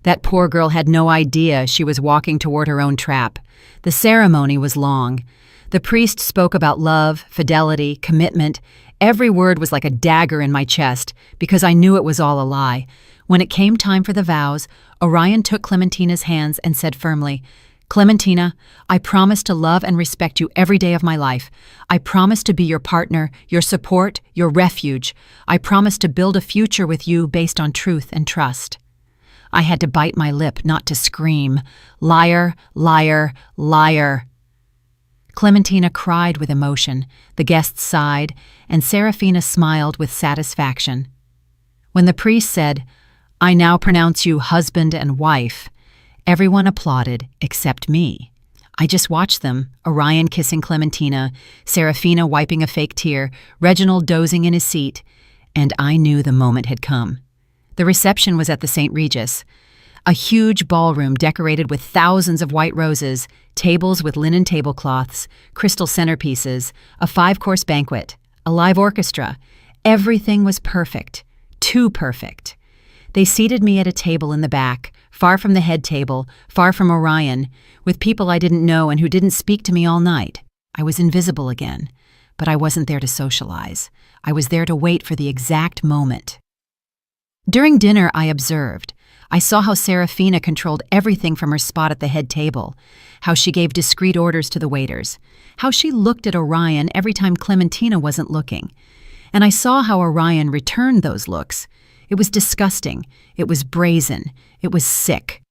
Speaker 1: That poor girl had no idea she was walking toward her own trap. The ceremony was long. The priest spoke about love, fidelity, commitment. Every word was like a dagger in my chest, because I knew it was all a lie. When it came time for the vows, Orion took Clementina's hands and said firmly, "Clementina, I promise to love and respect you every day of my life. I promise to be your partner, your support, your refuge. I promise to build a future with you based on truth and trust." I had to bite my lip not to scream, "Liar, liar, liar." Clementina cried with emotion, the guests sighed, and Serafina smiled with satisfaction. When the priest said, "I now pronounce you husband and wife," everyone applauded except me. I just watched them, Orion kissing Clementina, Serafina wiping a fake tear, Reginald dozing in his seat, and I knew the moment had come. The reception was at the St. Regis, a huge ballroom decorated with thousands of white roses, tables with linen tablecloths, crystal centerpieces, a 5-course banquet, a live orchestra. Everything was perfect, too perfect. They seated me at a table in the back, far from the head table, far from Orion, with people I didn't know and who didn't speak to me all night. I was invisible again, but I wasn't there to socialize. I was there to wait for the exact moment. During dinner, I observed. I saw how Serafina controlled everything from her spot at the head table, how she gave discreet orders to the waiters, how she looked at Orion every time Clementina wasn't looking. And I saw how Orion returned those looks. It was disgusting. It was brazen. It was sick.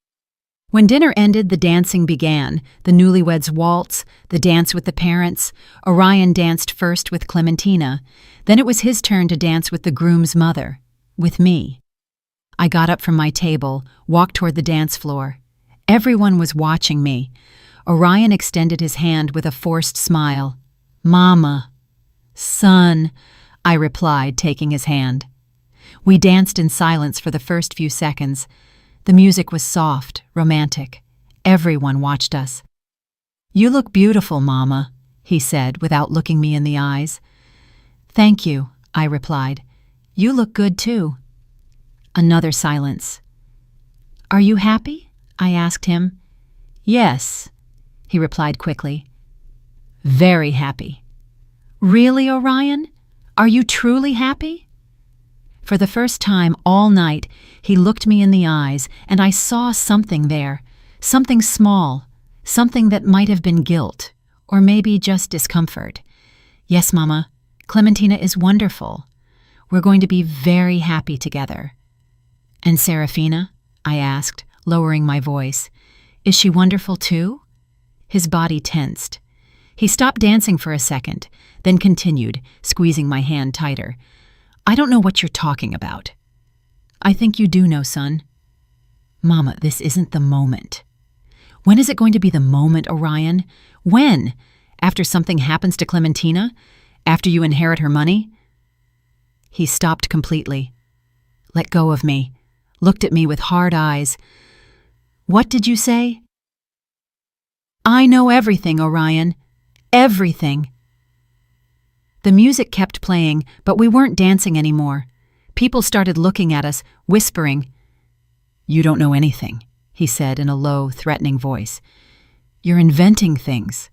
Speaker 1: When dinner ended, the dancing began, the newlyweds' waltz, the dance with the parents. Orion danced first with Clementina. Then it was his turn to dance with the groom's mother, with me. I got up from my table, walked toward the dance floor. Everyone was watching me. Orion extended his hand with a forced smile. "Mama." "Son," I replied, taking his hand. We danced in silence for the first few seconds. The music was soft, romantic. Everyone watched us. "You look beautiful, Mama," he said without looking me in the eyes. "Thank you," I replied. "You look good too." Another silence. "Are you happy?" I asked him. "Yes," he replied quickly. "Very happy." "Really, Orion? Are you truly happy?" For the first time all night, he looked me in the eyes, and I saw something there, something small, something that might have been guilt, or maybe just discomfort. "Yes, Mama, Clementina is wonderful. We're going to be very happy together." "And Serafina?" I asked, lowering my voice. "Is she wonderful too?" His body tensed. He stopped dancing for a second, then continued, squeezing my hand tighter. "I don't know what you're talking about." "I think you do know, son." "Mama, this isn't the moment." "When is it going to be the moment, Orion? When? After something happens to Clementina? After you inherit her money?" He stopped completely. Let go of me. Looked at me with hard eyes. "What did you say?" "I know everything, Orion. Everything." The music kept playing, but we weren't dancing anymore. People started looking at us, whispering. "You don't know anything," he said in a low, threatening voice. "You're inventing things."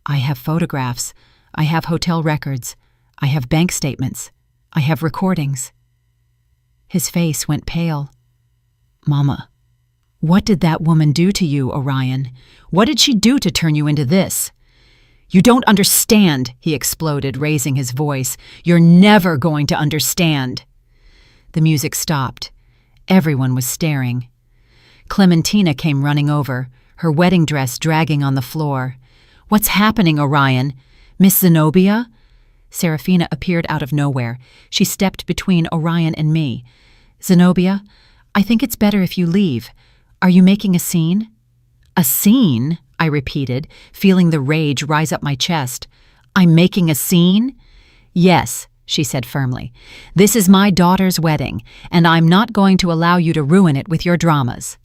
Speaker 1: "I have photographs. I have hotel records. I have bank statements. I have recordings." His face went pale. "Mama, what did that woman do to you, Orion? What did she do to turn you into this?" "You don't understand," he exploded, raising his voice. "You're never going to understand." The music stopped. Everyone was staring. Clementina came running over, her wedding dress dragging on the floor. "What's happening, Orion? Miss Zenobia?" Serafina appeared out of nowhere. She stepped between Orion and me. "Zenobia, I think it's better if you leave. Are you making a scene?" "A scene?" I repeated, feeling the rage rise up my chest. "I'm making a scene?" "Yes," she said firmly. "This is my daughter's wedding, and I'm not going to allow you to ruin it with your dramas."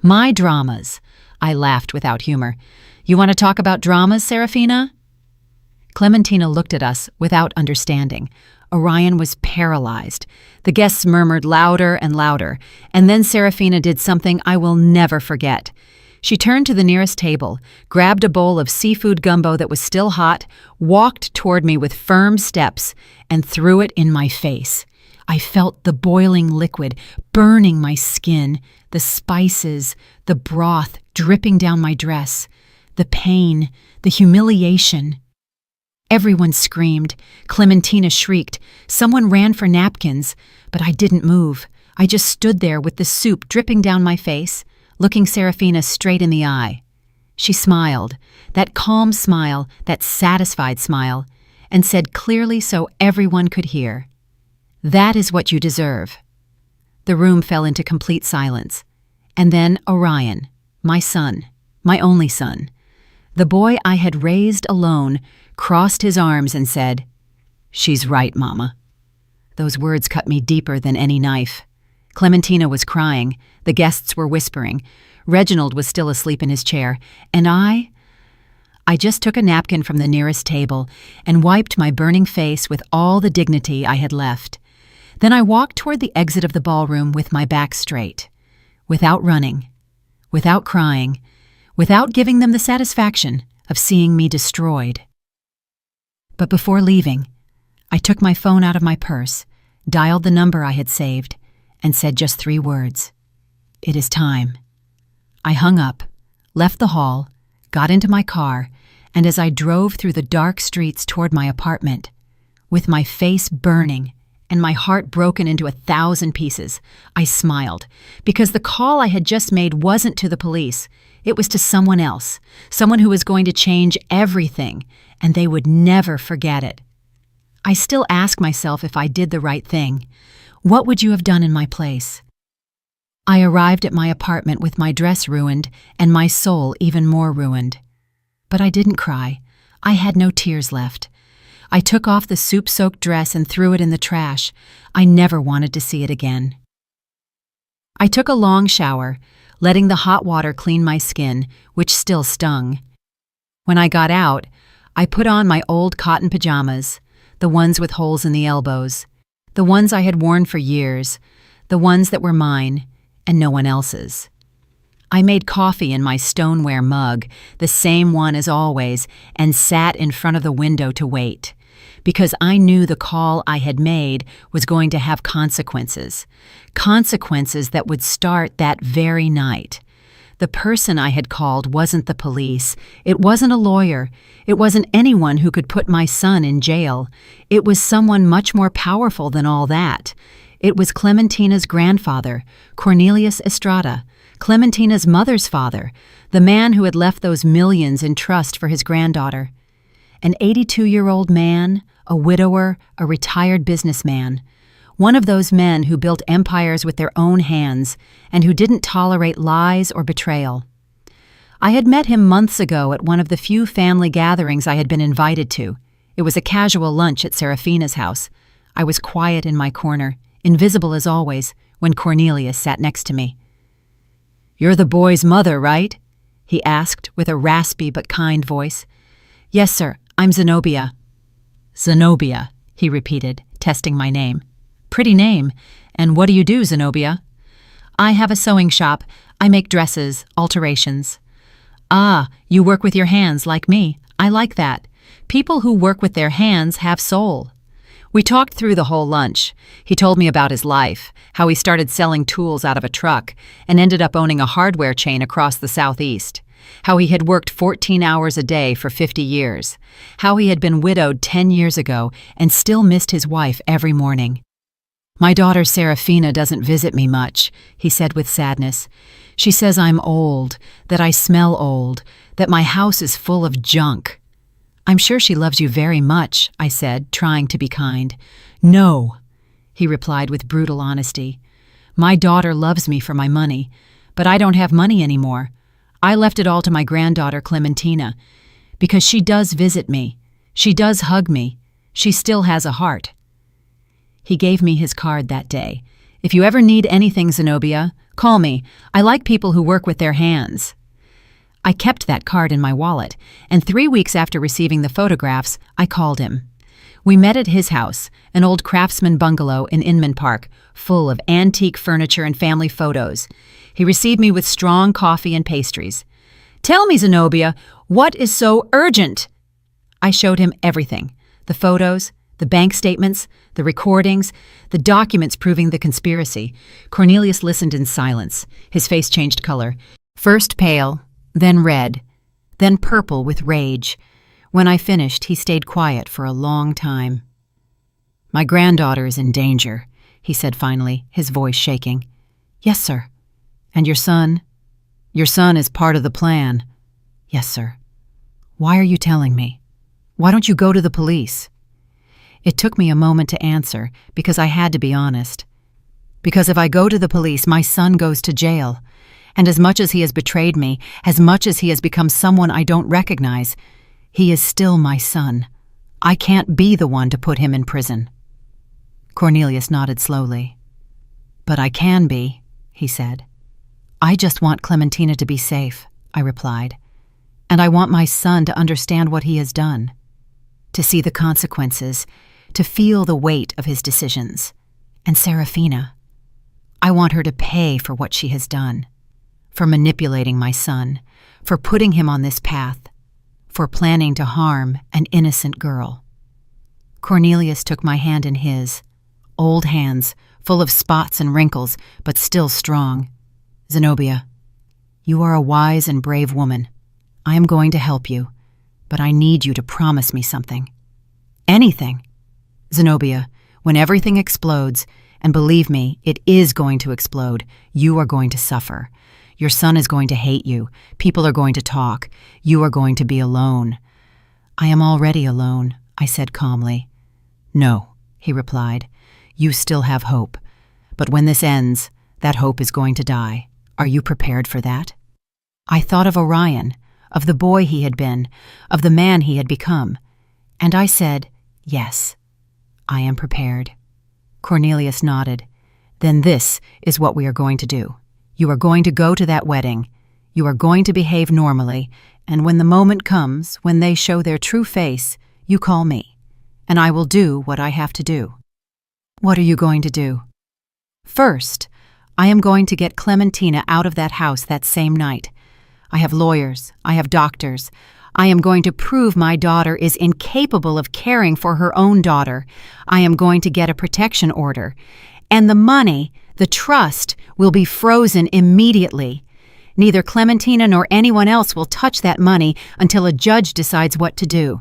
Speaker 1: "My dramas?" I laughed without humor. "You want to talk about dramas, Serafina?" Clementina looked at us without understanding. Orion was paralyzed. The guests murmured louder and louder, and then Serafina did something I will never forget. She turned to the nearest table, grabbed a bowl of seafood gumbo that was still hot, walked toward me with firm steps, and threw it in my face. I felt the boiling liquid burning my skin, the spices, the broth dripping down my dress, the pain, the humiliation. Everyone screamed. Clementina shrieked. Someone ran for napkins, but I didn't move. I just stood there with the soup dripping down my face, looking Serafina straight in the eye. She smiled, that calm smile, that satisfied smile, and said clearly so everyone could hear, "That is what you deserve." The room fell into complete silence. And then Orion, my son, my only son, the boy I had raised alone, crossed his arms and said, "She's right, Mama." Those words cut me deeper than any knife. Clementina was crying, the guests were whispering, Reginald was still asleep in his chair, and I just took a napkin from the nearest table and wiped my burning face with all the dignity I had left. Then I walked toward the exit of the ballroom with my back straight, without running, without crying, without giving them the satisfaction of seeing me destroyed. But before leaving, I took my phone out of my purse, dialed the number I had saved, and said just 3 words. "It is time." I hung up, left the hall, got into my car, and as I drove through the dark streets toward my apartment, with my face burning and my heart broken into 1,000 pieces, I smiled, because the call I had just made wasn't to the police. It was to someone else, someone who was going to change everything, and they would never forget it. I still ask myself if I did the right thing. What would you have done in my place? I arrived at my apartment with my dress ruined and my soul even more ruined. But I didn't cry. I had no tears left. I took off the soup-soaked dress and threw it in the trash. I never wanted to see it again. I took a long shower, letting the hot water clean my skin, which still stung. When I got out, I put on my old cotton pajamas, the ones with holes in the elbows, the ones I had worn for years, the ones that were mine and no one else's. I made coffee in my stoneware mug, the same one as always, and sat in front of the window to wait, because I knew the call I had made was going to have consequences, consequences that would start that very night. The person I had called wasn't the police. It wasn't a lawyer. It wasn't anyone who could put my son in jail. It was someone much more powerful than all that. It was Clementina's grandfather, Cornelius Estrada, Clementina's mother's father, the man who had left those millions in trust for his granddaughter. An 82-year-old man, a widower, a retired businessman. One of those men who built empires with their own hands and who didn't tolerate lies or betrayal. I had met him months ago at one of the few family gatherings I had been invited to. It was a casual lunch at Serafina's house. I was quiet in my corner, invisible as always, when Cornelius sat next to me. "You're the boy's mother, right?" he asked with a raspy but kind voice. "Yes, sir, I'm Zenobia." "Zenobia," he repeated, testing my name. "Pretty name. And what do you do, Zenobia?" "I have a sewing shop. I make dresses, alterations." "Ah, you work with your hands like me. I like that. People who work with their hands have soul." We talked through the whole lunch. He told me about his life, how he started selling tools out of a truck and ended up owning a hardware chain across the Southeast, how he had worked 14 hours a day for 50 years, how he had been widowed 10 years ago and still missed his wife every morning. "My daughter Serafina doesn't visit me much," he said with sadness. "She says I'm old, that I smell old, that my house is full of junk." "I'm sure she loves you very much," I said, trying to be kind. "No," he replied with brutal honesty. "My daughter loves me for my money, but I don't have money anymore. I left it all to my granddaughter Clementina, because she does visit me. She does hug me. She still has a heart." He gave me his card that day. "If you ever need anything, Zenobia, call me. I like people who work with their hands." I kept that card in my wallet, and 3 weeks after receiving the photographs, I called him. We met at his house, an old craftsman bungalow in Inman Park, full of antique furniture and family photos. He received me with strong coffee and pastries. "Tell me, Zenobia, what is so urgent?" I showed him everything: the photos, the bank statements, the recordings, the documents proving the conspiracy. Cornelius listened in silence. His face changed color, first pale, then red, then purple with rage. When I finished, he stayed quiet for a long time. "My granddaughter is in danger," he said finally, his voice shaking. "Yes, sir." "And your son?" "Your son is part of the plan." "Yes, sir." "Why are you telling me? Why don't you go to the police?" It took me a moment to answer, because I had to be honest. Because if I go to the police, my son goes to jail. And as much as he has betrayed me, as much as he has become someone I don't recognize, he is still my son. I can't be the one to put him in prison. Cornelius nodded slowly. "But I can be," he said. "I just want Clementina to be safe," I replied. "And I want my son to understand what he has done, to see the consequences, to feel the weight of his decisions. And Serafina, I want her to pay for what she has done, for manipulating my son, for putting him on this path, for planning to harm an innocent girl." Cornelius took my hand in his, old hands, full of spots and wrinkles, but still strong. "Zenobia, you are a wise and brave woman. I am going to help you, but I need you to promise me something. Anything. Zenobia, when everything explodes, and believe me, it is going to explode, you are going to suffer. Your son is going to hate you. People are going to talk. You are going to be alone." "I am already alone," I said calmly. "No," he replied. "You still have hope. But when this ends, that hope is going to die. Are you prepared for that?" I thought of Orion, of the boy he had been, of the man he had become. And I said, "Yes, I am prepared." Cornelius nodded. "Then this is what we are going to do. You are going to go to that wedding. You are going to behave normally, and when the moment comes, when they show their true face, you call me, and I will do what I have to do." "What are you going to do?" "First, I am going to get Clementina out of that house that same night. I have lawyers, I have doctors. I am going to prove my daughter is incapable of caring for her own daughter. I am going to get a protection order. And the money, the trust, will be frozen immediately. Neither Clementina nor anyone else will touch that money until a judge decides what to do.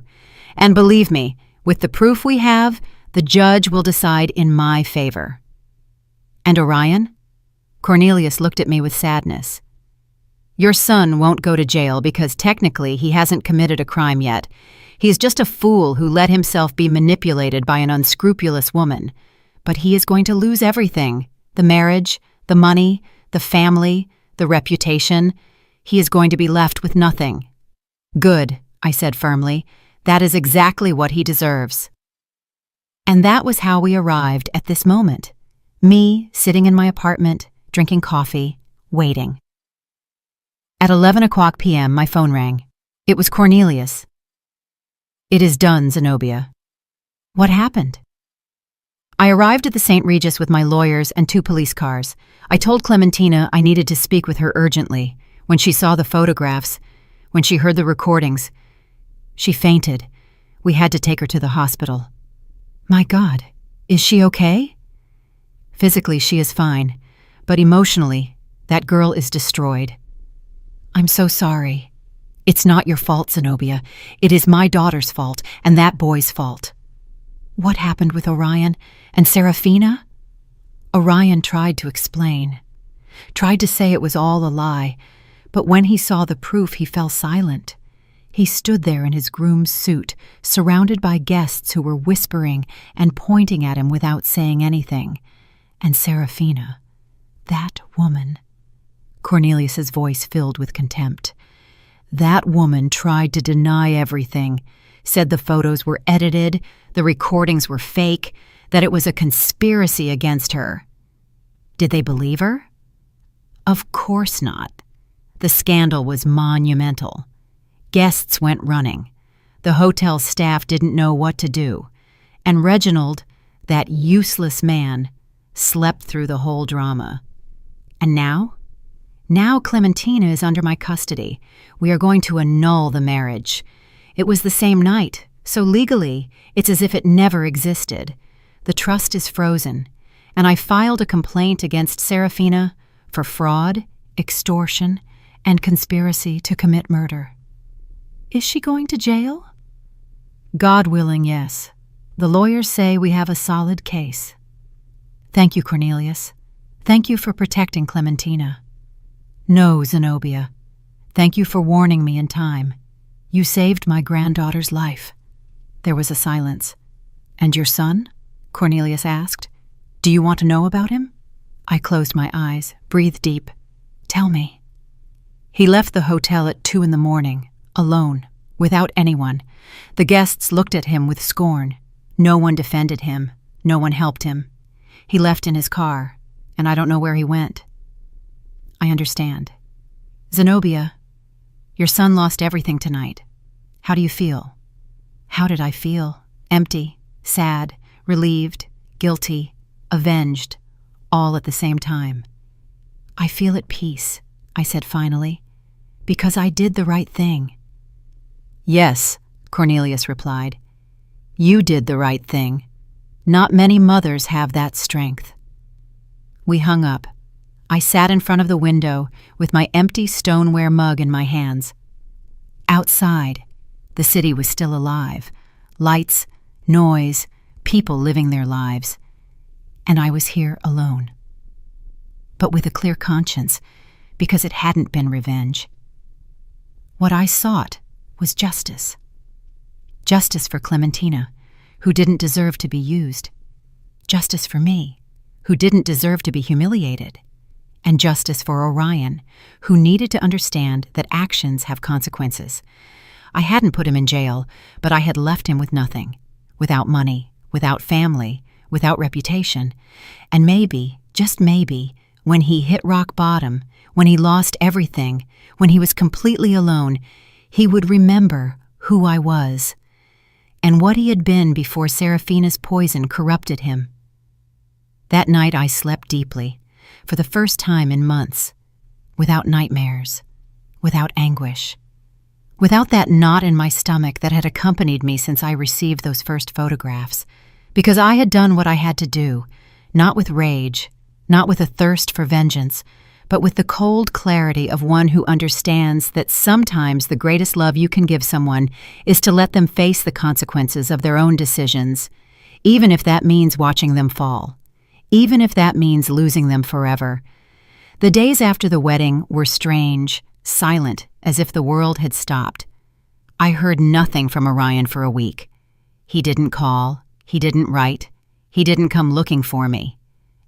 Speaker 1: And believe me, with the proof we have, the judge will decide in my favor." "And Orion?" Cornelius looked at me with sadness. "Your son won't go to jail because technically he hasn't committed a crime yet. He is just a fool who let himself be manipulated by an unscrupulous woman. But he is going to lose everything: the marriage, the money, the family, the reputation. He is going to be left with nothing." "Good," I said firmly. "That is exactly what he deserves." And that was how we arrived at this moment. Me sitting in my apartment, drinking coffee, waiting. At 11 p.m., my phone rang. It was Cornelius. "It is done, Zenobia." "What happened?" "I arrived at the St. Regis with my lawyers and 2 police cars. I told Clementina I needed to speak with her urgently. When she saw the photographs, when she heard the recordings, she fainted. We had to take her to the hospital." "My God, is she okay?" "Physically, she is fine, but emotionally, that girl is destroyed." "I'm so sorry." "It's not your fault, Zenobia. It is my daughter's fault, and that boy's fault." "What happened with Orion and Serafina?" Orion tried to explain, tried to say it was all a lie, but when he saw the proof, he fell silent. He stood there in his groom's suit, surrounded by guests who were whispering and pointing at him without saying anything. And Serafina, that woman. Cornelius's voice filled with contempt. That woman tried to deny everything, said the photos were edited, the recordings were fake, that it was a conspiracy against her. Did they believe her? Of course not. The scandal was monumental. Guests went running. The hotel staff didn't know what to do. And Reginald, that useless man, slept through the whole drama. And now? Now Clementina is under my custody. We are going to annul the marriage. It was the same night, so legally, it's as if it never existed. The trust is frozen, and I filed a complaint against Serafina for fraud, extortion, and conspiracy to commit murder. Is she going to jail? God willing, yes. The lawyers say we have a solid case. Thank you, Cornelius. Thank you for protecting Clementina. No, Zenobia. Thank you for warning me in time. You saved my granddaughter's life. There was a silence. And your son? Cornelius asked. Do you want to know about him? I closed my eyes, breathed deep. Tell me. He left the hotel at 2 a.m, alone, without anyone. The guests looked at him with scorn. No one defended him. No one helped him. He left in his car, and I don't know where he went. I understand. Zenobia, your son lost everything tonight. How do you feel? How did I feel? Empty, sad, relieved, guilty, avenged, all at the same time. I feel at peace, I said finally, because I did the right thing. Yes, Cornelius replied. You did the right thing. Not many mothers have that strength. We hung up. I sat in front of the window with my empty stoneware mug in my hands. Outside, the city was still alive. Lights, noise, people living their lives. And I was here alone. But with a clear conscience, because it hadn't been revenge. What I sought was justice. Justice for Clementina, who didn't deserve to be used. Justice for me, who didn't deserve to be humiliated. And justice for Orion, who needed to understand that actions have consequences. I hadn't put him in jail, but I had left him with nothing. Without money, without family, without reputation. And maybe, just maybe, when he hit rock bottom, when he lost everything, when he was completely alone, he would remember who I was and what he had been before Serafina's poison corrupted him. That night I slept deeply, for the first time in months, without nightmares, without anguish, without that knot in my stomach that had accompanied me since I received those first photographs, because I had done what I had to do, not with rage, not with a thirst for vengeance, but with the cold clarity of one who understands that sometimes the greatest love you can give someone is to let them face the consequences of their own decisions, even if that means watching them fall, even if that means losing them forever. The days after the wedding were strange, silent, as if the world had stopped. I heard nothing from Orion for a week. He didn't call, he didn't write, he didn't come looking for me.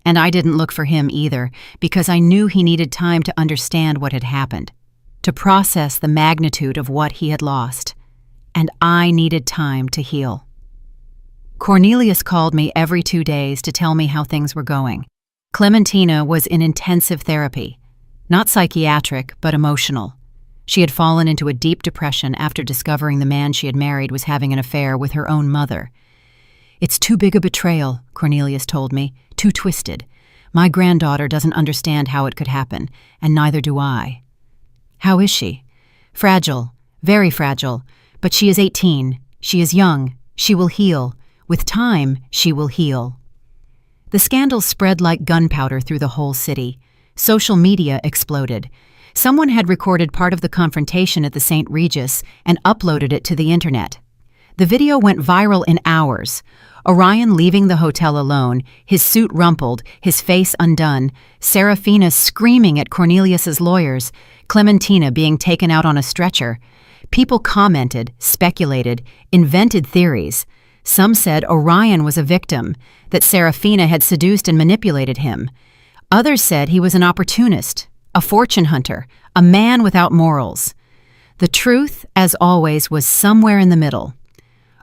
Speaker 1: And I didn't look for him either, because I knew he needed time to understand what had happened, to process the magnitude of what he had lost. And I needed time to heal. Cornelius called me every 2 days to tell me how things were going. Clementina was in intensive therapy, not psychiatric, but emotional. She had fallen into a deep depression after discovering the man she had married was having an affair with her own mother. It's too big a betrayal, Cornelius told me, too twisted. My granddaughter doesn't understand how it could happen, and neither do I. How is she? Fragile, very fragile, but she is 18. She is young. She will heal. With time, she will heal. The scandal spread like gunpowder through the whole city. Social media exploded. Someone had recorded part of the confrontation at the St. Regis and uploaded it to the internet. The video went viral in hours. Orion leaving the hotel alone, his suit rumpled, his face undone, Serafina screaming at Cornelius's lawyers, Clementina being taken out on a stretcher. People commented, speculated, invented theories. Some said Orion was a victim, that Serafina had seduced and manipulated him. Others said he was an opportunist, a fortune hunter, a man without morals. The truth, as always, was somewhere in the middle.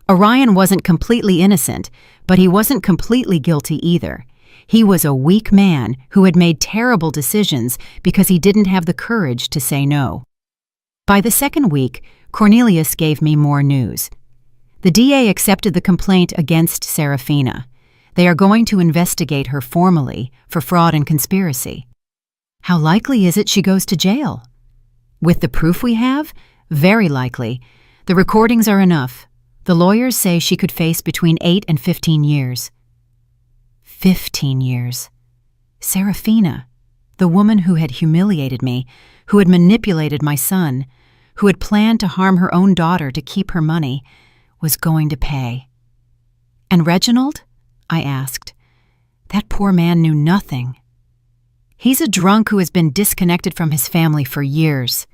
Speaker 1: Orion wasn't completely innocent, but he wasn't completely guilty either. He was a weak man who had made terrible decisions because he didn't have the courage to say no. By the second week, Cornelius gave me more news. The DA accepted the complaint against Serafina. They are going to investigate her formally for fraud and conspiracy. How likely is it she goes to jail? With the proof we have, very likely. The recordings are enough. The lawyers say she could face between 8 and 15 years. 15 years. Serafina, the woman who had humiliated me, who had manipulated my son, who had planned to harm her own daughter to keep her money, was going to pay. And Reginald? I asked. That poor man knew nothing. He's a drunk who has been disconnected from his family for years.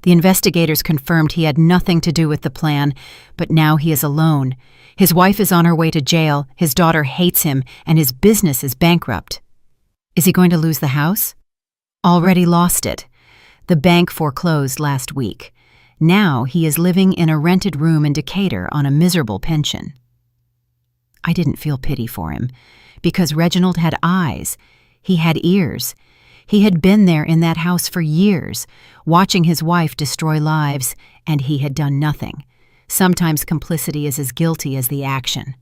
Speaker 1: The investigators confirmed he had nothing to do with the plan, but now he is alone. His wife is on her way to jail, his daughter hates him, and his business is bankrupt. Is he going to lose the house? Already lost it. The bank foreclosed last week. Now he is living in a rented room in Decatur on a miserable pension. I didn't feel pity for him, because Reginald had eyes. He had ears. He had been there in that house for years, watching his wife destroy lives, and he had done nothing. Sometimes complicity is as guilty as the action.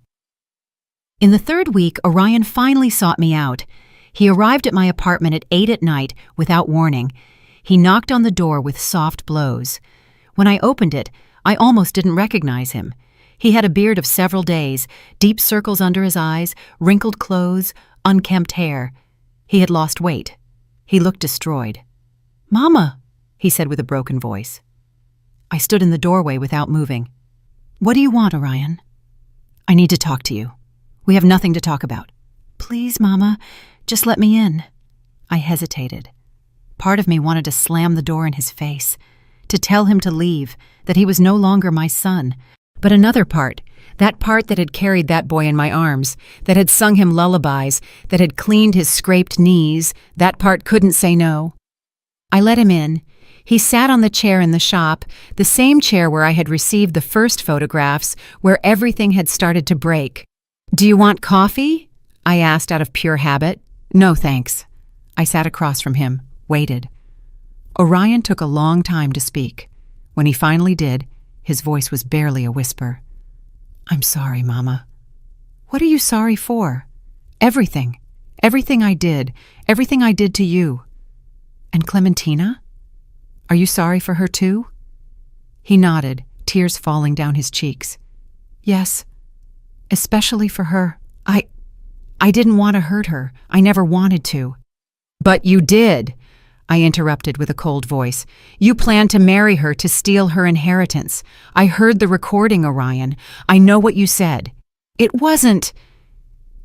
Speaker 1: In the third week, Orion finally sought me out. He arrived at my apartment at 8 at night without warning. He knocked on the door with soft blows. When I opened it, I almost didn't recognize him. He had a beard of several days, deep circles under his eyes, wrinkled clothes, unkempt hair. He had lost weight. He looked destroyed. "Mama," he said with a broken voice. I stood in the doorway without moving. "What do you want, Orion?" "I need to talk to you. We have nothing to talk about." "Please, Mama, just let me in." I hesitated. Part of me wanted to slam the door in his face, to tell him to leave, that he was no longer my son. But another part, that part that had carried that boy in my arms, that had sung him lullabies, that had cleaned his scraped knees, that part couldn't say no. I let him in. He sat on the chair in the shop, the same chair where I had received the first photographs, where everything had started to break. "Do you want coffee?" I asked out of pure habit. "No, thanks." I sat across from him, waited. Orion took a long time to speak. When he finally did, his voice was barely a whisper. "I'm sorry, Mama." "What are you sorry for?" "Everything. Everything I did. Everything I did to you." "And Clementina? Are you sorry for her too?" He nodded, tears falling down his cheeks. "Yes, especially for her. I didn't want to hurt her. I never wanted to." "But you did," I interrupted with a cold voice. "You planned to marry her to steal her inheritance. I heard the recording, Orion. I know what you said. It wasn't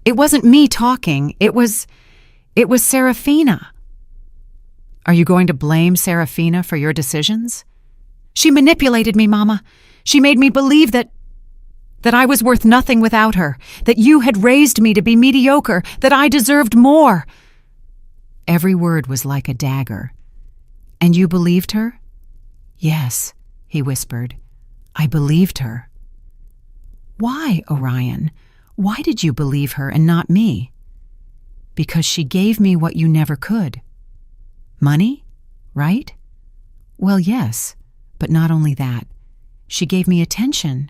Speaker 1: me talking. It was Serafina." "Are you going to blame Serafina for your decisions?" "She manipulated me, Mama. She made me believe that I was worth nothing without her, that you had raised me to be mediocre, that I deserved more." Every word was like a dagger. "And you believed her?" "Yes," he whispered. "I believed her." "Why, Orion? Why did you believe her and not me?" "Because she gave me what you never could." "Money, right?" "Well, yes, but not only that. She gave me attention.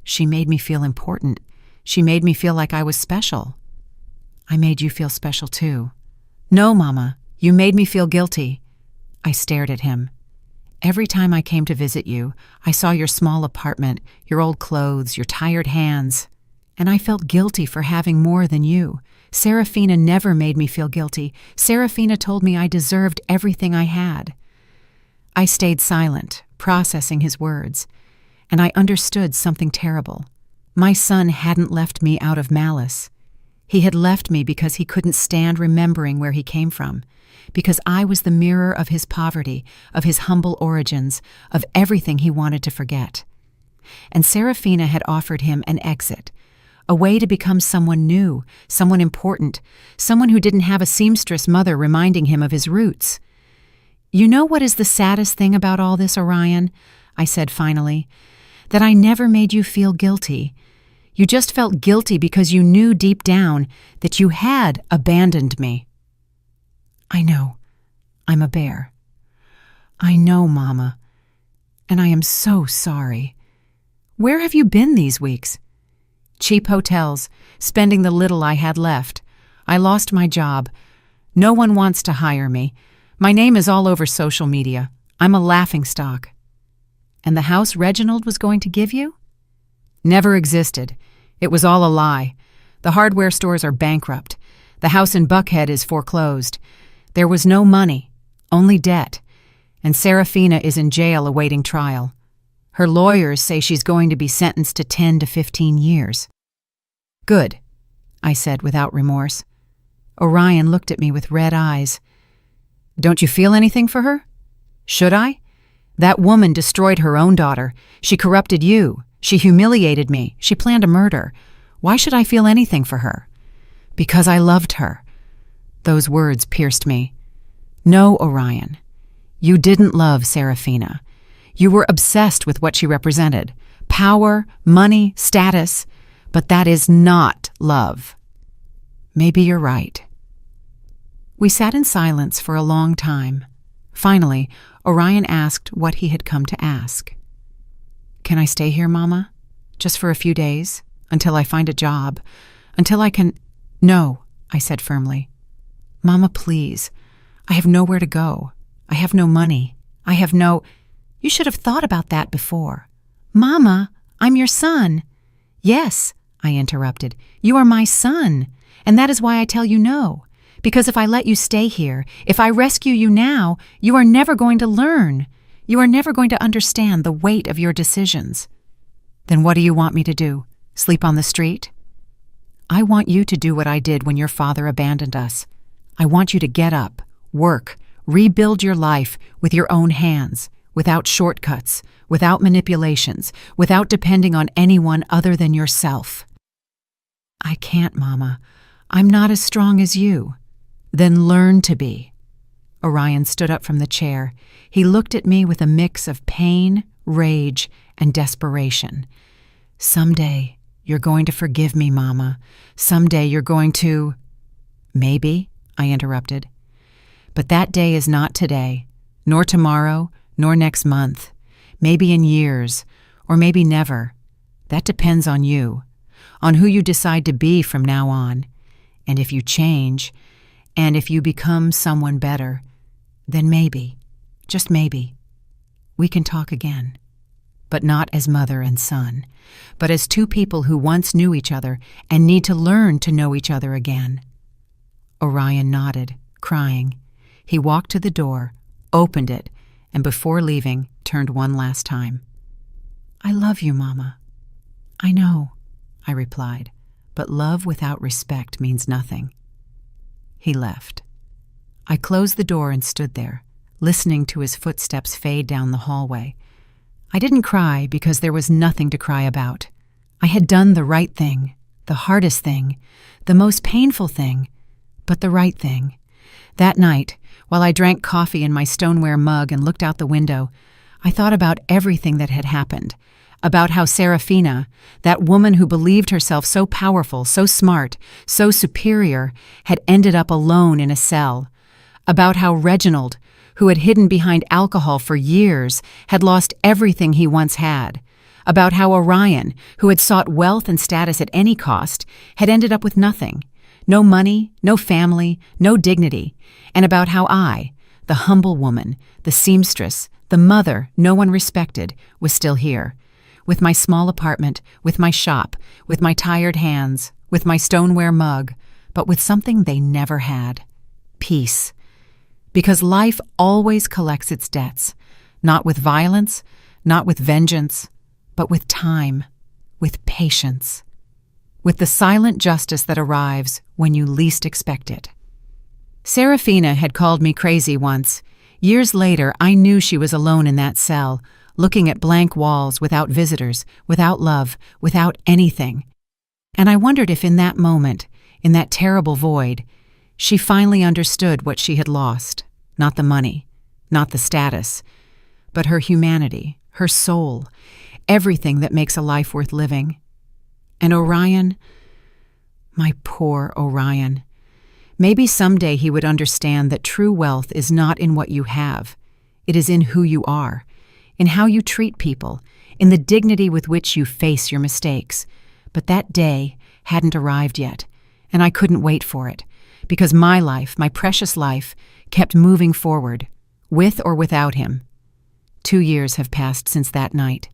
Speaker 1: She made me feel important. She made me feel like I was special." "I made you feel special too." "No, Mama, you made me feel guilty." I stared at him. "Every time I came to visit you, I saw your small apartment, your old clothes, your tired hands, and I felt guilty for having more than you. Serafina never made me feel guilty. Serafina told me I deserved everything I had." I stayed silent, processing his words, and I understood something terrible. My son hadn't left me out of malice. He had left me because he couldn't stand remembering where he came from, because I was the mirror of his poverty, of his humble origins, of everything he wanted to forget. And Serafina had offered him an exit, a way to become someone new, someone important, someone who didn't have a seamstress mother reminding him of his roots. "You know what is the saddest thing about all this, Orion?" I said finally. "That I never made you feel guilty. You just felt guilty because you knew deep down that you had abandoned me. I know. I'm a bear. I know, Mama. And I am so sorry. Where have you been these weeks? Cheap hotels, spending the little I had left. I lost my job. No one wants to hire me. My name is all over social media. I'm a laughingstock. And the house Reginald was going to give you? Never existed. It was all a lie. The hardware stores are bankrupt. The house in Buckhead is foreclosed. There was no money, only debt. And Serafina is in jail awaiting trial. Her lawyers say she's going to be sentenced to 10 to 15 years. Good, I said without remorse. Orion looked at me with red eyes. Don't you feel anything for her? Should I? That woman destroyed her own daughter. She corrupted you. She humiliated me. She planned a murder. Why should I feel anything for her? Because I loved her. Those words pierced me. No, Orion. You didn't love Serafina. You were obsessed with what she represented. Power, money, status. But that is not love. Maybe you're right. We sat in silence for a long time. Finally, Orion asked what he had come to ask. Can I stay here, Mama? Just for a few days? Until I find a job? Until I can— No, I said firmly. Mama, please. I have nowhere to go. I have no money. I have no— You should have thought about that before. Mama, I'm your son. Yes, I interrupted. You are my son. And that is why I tell you no. Because if I let you stay here, if I rescue you now, you are never going to learn. You are never going to understand the weight of your decisions. Then what do you want me to do? Sleep on the street? I want you to do what I did when your father abandoned us. I want you to get up, work, rebuild your life with your own hands, without shortcuts, without manipulations, without depending on anyone other than yourself. I can't, Mama. I'm not as strong as you. Then learn to be. Orion stood up from the chair. He looked at me with a mix of pain, rage, and desperation. Someday, you're going to forgive me, Mama. Someday you're going to— Maybe, I interrupted. But that day is not today, nor tomorrow, nor next month. Maybe in years, or maybe never. That depends on you, on who you decide to be from now on. And if you change, and if you become someone better, then maybe, just maybe, we can talk again. But not as mother and son, but as two people who once knew each other and need to learn to know each other again. Orion nodded, crying. He walked to the door, opened it, and before leaving, turned one last time. I love you, Mama. I know, I replied, but love without respect means nothing. He left. I closed the door and stood there, listening to his footsteps fade down the hallway. I didn't cry because there was nothing to cry about. I had done the right thing, the hardest thing, the most painful thing, but the right thing. That night, while I drank coffee in my stoneware mug and looked out the window, I thought about everything that had happened, about how Serafina, that woman who believed herself so powerful, so smart, so superior, had ended up alone in a cell, about how Reginald, who had hidden behind alcohol for years, had lost everything he once had, about how Orion, who had sought wealth and status at any cost, had ended up with nothing, no money, no family, no dignity, and about how I, the humble woman, the seamstress, the mother no one respected, was still here, with my small apartment, with my shop, with my tired hands, with my stoneware mug, but with something they never had: peace. Because life always collects its debts, not with violence, not with vengeance, but with time, with patience, with the silent justice that arrives when you least expect it. Serafina had called me crazy once. Years later, I knew she was alone in that cell, looking at blank walls without visitors, without love, without anything. And I wondered if in that moment, in that terrible void, she finally understood what she had lost. Not the money, not the status, but her humanity, her soul, everything that makes a life worth living. And Orion, my poor Orion. Maybe someday he would understand that true wealth is not in what you have. It is in who you are, in how you treat people, in the dignity with which you face your mistakes. But that day hadn't arrived yet, and I couldn't wait for it, because my life, my precious life, kept moving forward, with or without him. 2 years have passed since that night.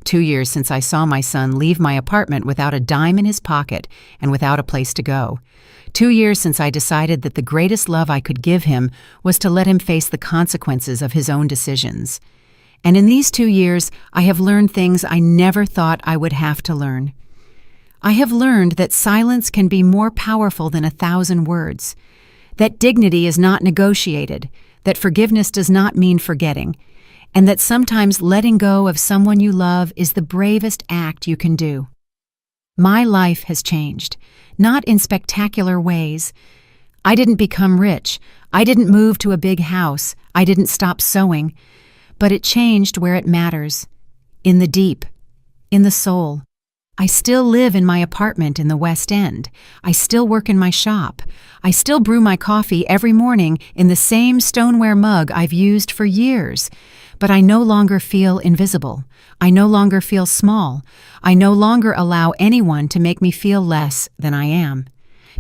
Speaker 1: 2 years since I saw my son leave my apartment without a dime in his pocket and without a place to go. 2 years since I decided that the greatest love I could give him was to let him face the consequences of his own decisions. And in these 2 years, I have learned things I never thought I would have to learn. I have learned that silence can be more powerful than 1,000 words, that dignity is not negotiated, that forgiveness does not mean forgetting, and that sometimes letting go of someone you love is the bravest act you can do. My life has changed, not in spectacular ways. I didn't become rich. I didn't move to a big house. I didn't stop sewing. But it changed where it matters, in the deep, in the soul. I still live in my apartment in the West End. I still work in my shop. I still brew my coffee every morning in the same stoneware mug I've used for years. But I no longer feel invisible. I no longer feel small. I no longer allow anyone to make me feel less than I am.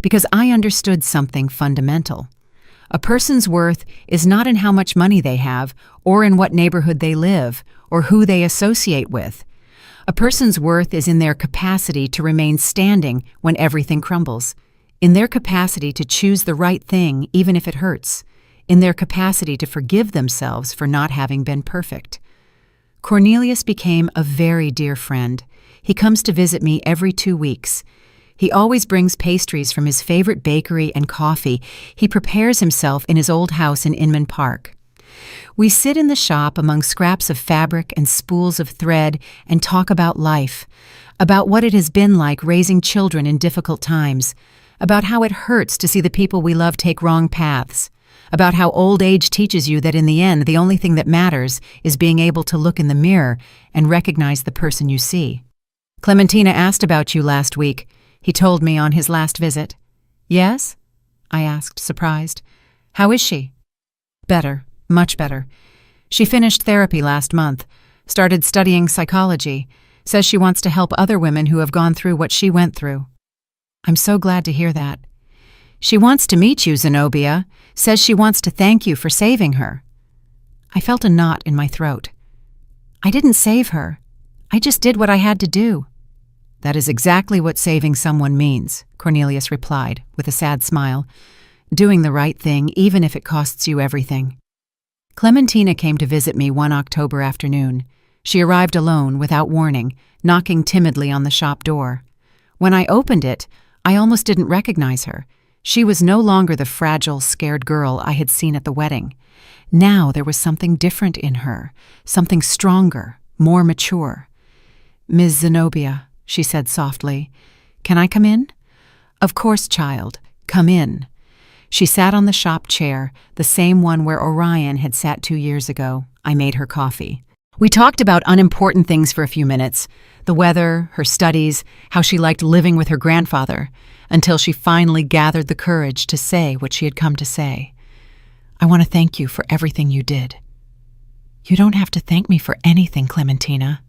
Speaker 1: Because I understood something fundamental. A person's worth is not in how much money they have, or in what neighborhood they live, or who they associate with. A person's worth is in their capacity to remain standing when everything crumbles, in their capacity to choose the right thing even if it hurts, in their capacity to forgive themselves for not having been perfect. Cornelius became a very dear friend. He comes to visit me every 2 weeks. He always brings pastries from his favorite bakery and coffee he prepares himself in his old house in Inman Park. We sit in the shop among scraps of fabric and spools of thread and talk about life, about what it has been like raising children in difficult times, about how it hurts to see the people we love take wrong paths, about how old age teaches you that in the end the only thing that matters is being able to look in the mirror and recognize the person you see. Clementina asked about you last week, he told me on his last visit. Yes? I asked, surprised. How is she? Better, much better. She finished therapy last month, started studying psychology, says she wants to help other women who have gone through what she went through. I'm so glad to hear that. She wants to meet you, Zenobia, says she wants to thank you for saving her. I felt a knot in my throat. I didn't save her. I just did what I had to do. That is exactly what saving someone means, Cornelius replied, with a sad smile. Doing the right thing, even if it costs you everything. Clementina came to visit me one October afternoon. She arrived alone, without warning, knocking timidly on the shop door. When I opened it, I almost didn't recognize her. She was no longer the fragile, scared girl I had seen at the wedding. Now there was something different in her, something stronger, more mature. Ms. Zenobia, she said softly, can I come in? Of course, child, come in. She sat on the shop chair, the same one where Orion had sat 2 years ago. I made her coffee. We talked about unimportant things for a few minutes, the weather, her studies, how she liked living with her grandfather, until she finally gathered the courage to say what she had come to say. I want to thank you for everything you did. You don't have to thank me for anything, Clementina.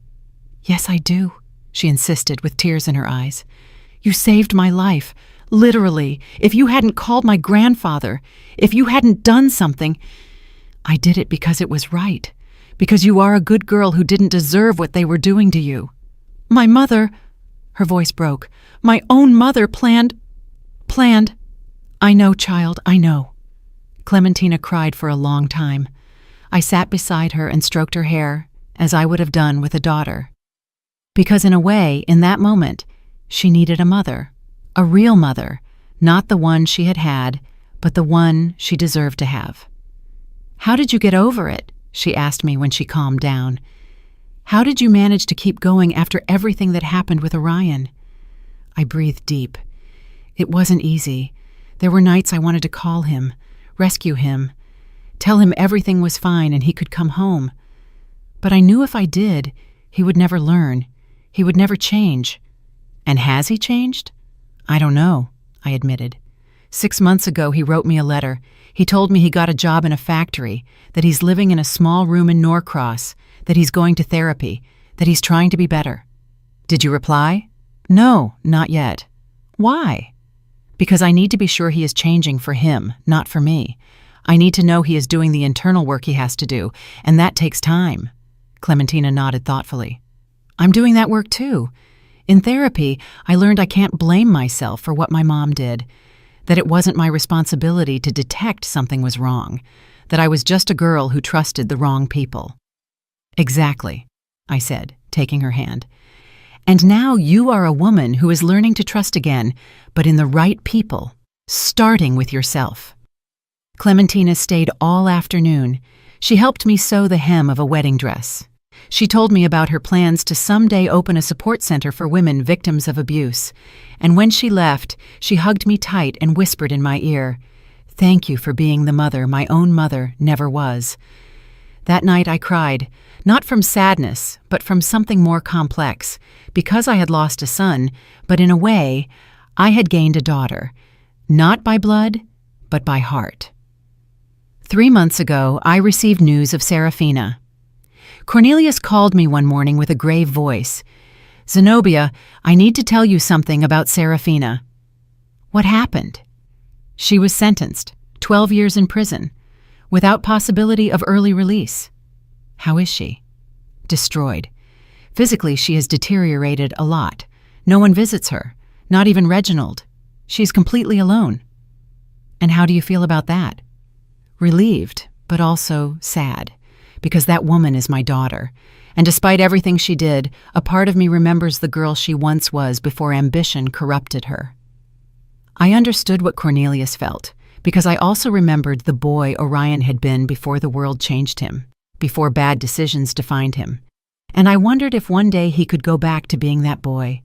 Speaker 1: Yes, I do, she insisted with tears in her eyes. You saved my life, literally. If you hadn't called my grandfather, if you hadn't done something, I did it because it was right, because you are a good girl who didn't deserve what they were doing to you. My mother, her voice broke, my own mother planned. I know, child, I know. Clementina cried for a long time. I sat beside her and stroked her hair, as I would have done with a daughter. Because in a way, in that moment, she needed a mother, a real mother, not the one she had had, but the one she deserved to have. How did you get over it? She asked me when she calmed down. How did you manage to keep going after everything that happened with Orion? I breathed deep. It wasn't easy. There were nights I wanted to call him, rescue him, tell him everything was fine and he could come home. But I knew if I did, he would never learn. He would never change. And has he changed? I don't know, I admitted. 6 months ago, he wrote me a letter. He told me he got a job in a factory, that he's living in a small room in Norcross, that he's going to therapy, that he's trying to be better. Did you reply? No, not yet. Why? Because I need to be sure he is changing for him, not for me. I need to know he is doing the internal work he has to do, and that takes time. Clementina nodded thoughtfully. I'm doing that work too. In therapy, I learned I can't blame myself for what my mom did, that it wasn't my responsibility to detect something was wrong, that I was just a girl who trusted the wrong people. Exactly, I said, taking her hand. And now you are a woman who is learning to trust again, but in the right people, starting with yourself. Clementina stayed all afternoon. She helped me sew the hem of a wedding dress. She told me about her plans to someday open a support center for women victims of abuse. And when she left, she hugged me tight and whispered in my ear, "Thank you for being the mother my own mother never was." That night I cried, not from sadness, but from something more complex, because I had lost a son, but in a way, I had gained a daughter, not by blood, but by heart. 3 months ago, I received news of Serafina. Cornelius called me one morning with a grave voice. "Zenobia, I need to tell you something about Serafina." What happened? She was sentenced, 12 years in prison, without possibility of early release. How is she? Destroyed. Physically, she has deteriorated a lot. No one visits her, not even Reginald. She's completely alone. And how do you feel about that? Relieved, but also sad, because that woman is my daughter. And despite everything she did, a part of me remembers the girl she once was before ambition corrupted her. I understood what Cornelius felt, because I also remembered the boy Orion had been before the world changed him, before bad decisions defined him. And I wondered if one day he could go back to being that boy,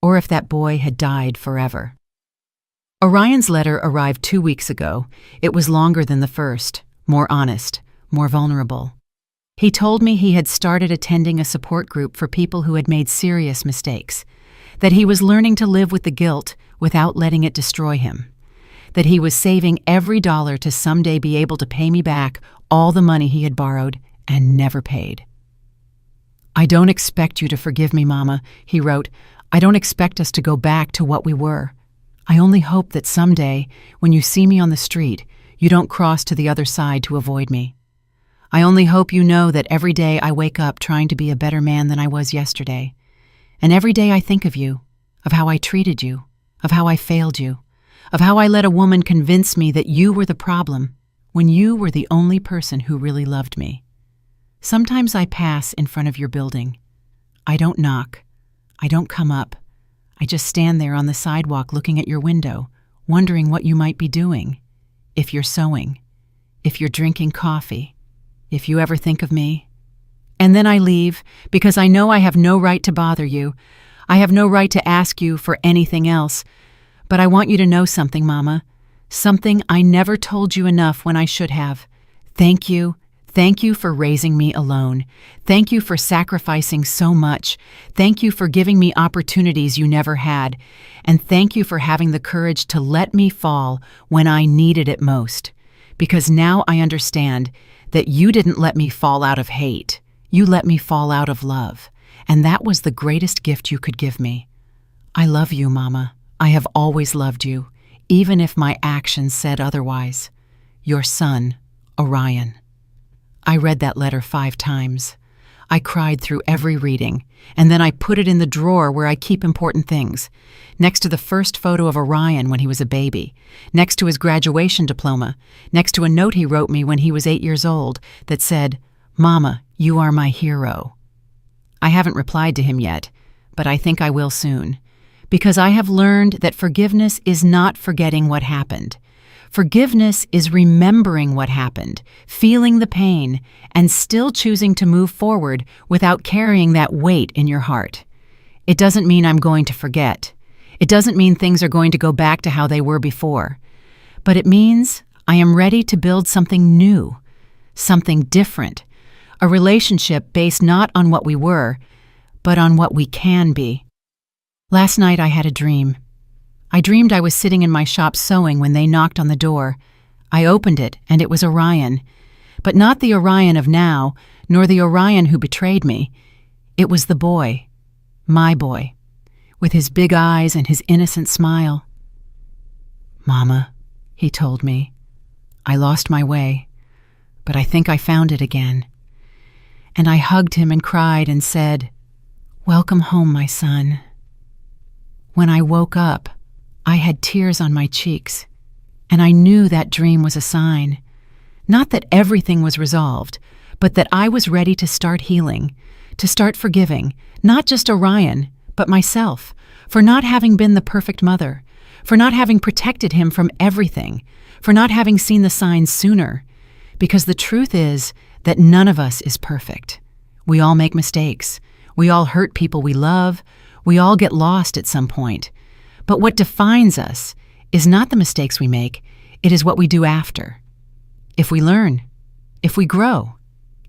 Speaker 1: or if that boy had died forever. Orion's letter arrived 2 weeks ago. It was longer than the first, more honest, more vulnerable. He told me he had started attending a support group for people who had made serious mistakes, that he was learning to live with the guilt without letting it destroy him, that he was saving every dollar to someday be able to pay me back all the money he had borrowed and never paid. "I don't expect you to forgive me, Mama," he wrote. "I don't expect us to go back to what we were. I only hope that someday, when you see me on the street, you don't cross to the other side to avoid me. I only hope you know that every day I wake up trying to be a better man than I was yesterday. And every day I think of you, of how I treated you, of how I failed you, of how I let a woman convince me that you were the problem when you were the only person who really loved me. Sometimes I pass in front of your building. I don't knock. I don't come up. I just stand there on the sidewalk looking at your window, wondering what you might be doing, if you're sewing, if you're drinking coffee, if you ever think of me. And then I leave because I know I have no right to bother you. I have no right to ask you for anything else. But I want you to know something, Mama. Something I never told you enough when I should have. Thank you. Thank you for raising me alone. Thank you for sacrificing so much. Thank you for giving me opportunities you never had. And thank you for having the courage to let me fall when I needed it most. Because now I understand that you didn't let me fall out of hate. You let me fall out of love. And that was the greatest gift you could give me. I love you, Mama. I have always loved you, even if my actions said otherwise. Your son, Orion. I read that letter 5 times. I cried through every reading, and then I put it in the drawer where I keep important things, next to the first photo of Orion when he was a baby, next to his graduation diploma, next to a note he wrote me when he was 8 years old that said, "Mama, you are my hero." I haven't replied to him yet, but I think I will soon, because I have learned that forgiveness is not forgetting what happened. Forgiveness is remembering what happened, feeling the pain, and still choosing to move forward without carrying that weight in your heart. It doesn't mean I'm going to forget. It doesn't mean things are going to go back to how they were before. But it means I am ready to build something new, something different, a relationship based not on what we were, but on what we can be. Last night I had a dream. I dreamed I was sitting in my shop sewing when they knocked on the door. I opened it, and it was Orion. But not the Orion of now, nor the Orion who betrayed me. It was the boy, my boy, with his big eyes and his innocent smile. "Mama," he told me, "I lost my way, but I think I found it again." And I hugged him and cried and said, "Welcome home, my son." When I woke up, I had tears on my cheeks, and I knew that dream was a sign. Not that everything was resolved, but that I was ready to start healing, to start forgiving, not just Orion, but myself, for not having been the perfect mother, for not having protected him from everything, for not having seen the signs sooner. Because the truth is that none of us is perfect. We all make mistakes. We all hurt people we love. We all get lost at some point. But what defines us is not the mistakes we make, it is what we do after. If we learn, if we grow,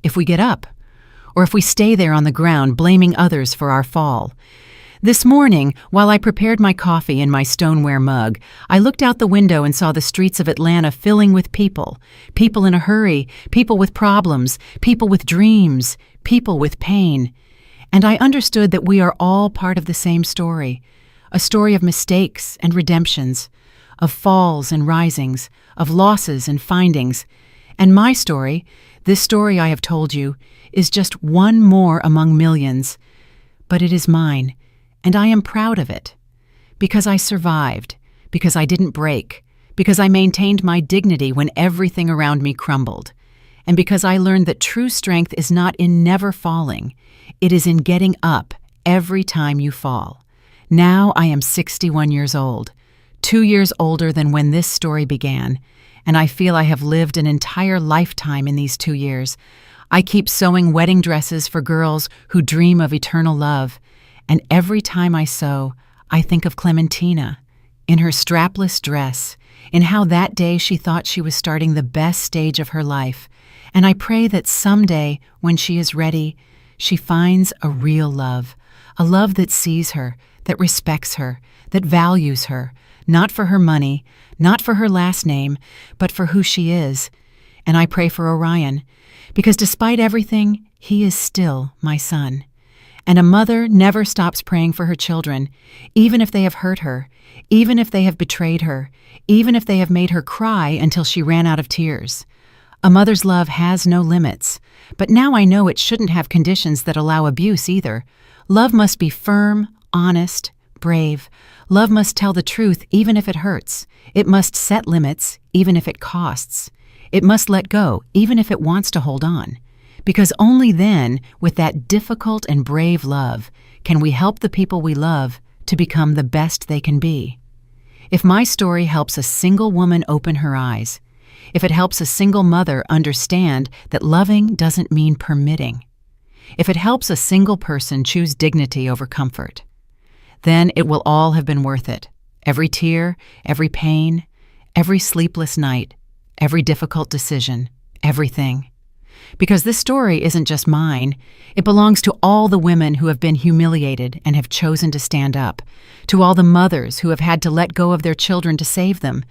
Speaker 1: if we get up, or if we stay there on the ground blaming others for our fall. This morning, while I prepared my coffee in my stoneware mug, I looked out the window and saw the streets of Atlanta filling with people. People in a hurry, people with problems, people with dreams, people with pain. And I understood that we are all part of the same story. A story of mistakes and redemptions, of falls and risings, of losses and findings. And my story, this story I have told you, is just one more among millions. But it is mine, and I am proud of it. Because I survived, because I didn't break, because I maintained my dignity when everything around me crumbled, and because I learned that true strength is not in never falling, it is in getting up every time you fall. Now I am 61 years old, 2 years older than when this story began, and I feel I have lived an entire lifetime in these 2 years. I keep sewing wedding dresses for girls who dream of eternal love, and every time I sew, I think of Clementina, in her strapless dress, in how that day she thought she was starting the best stage of her life, and I pray that someday, when she is ready, she finds a real love, a love that sees her, that respects her, that values her, not for her money, not for her last name, but for who she is. And I pray for Orion, because despite everything, he is still my son. And a mother never stops praying for her children, even if they have hurt her, even if they have betrayed her, even if they have made her cry until she ran out of tears. A mother's love has no limits, but now I know it shouldn't have conditions that allow abuse either. Love must be firm, honest, brave. Love must tell the truth even if it hurts. It must set limits even if it costs. It must let go even if it wants to hold on. Because only then, with that difficult and brave love, can we help the people we love to become the best they can be. If my story helps a single woman open her eyes, if it helps a single mother understand that loving doesn't mean permitting, if it helps a single person choose dignity over comfort, then it will all have been worth it. Every tear, every pain, every sleepless night, every difficult decision, everything. Because this story isn't just mine. It belongs to all the women who have been humiliated and have chosen to stand up, to all the mothers who have had to let go of their children to save them,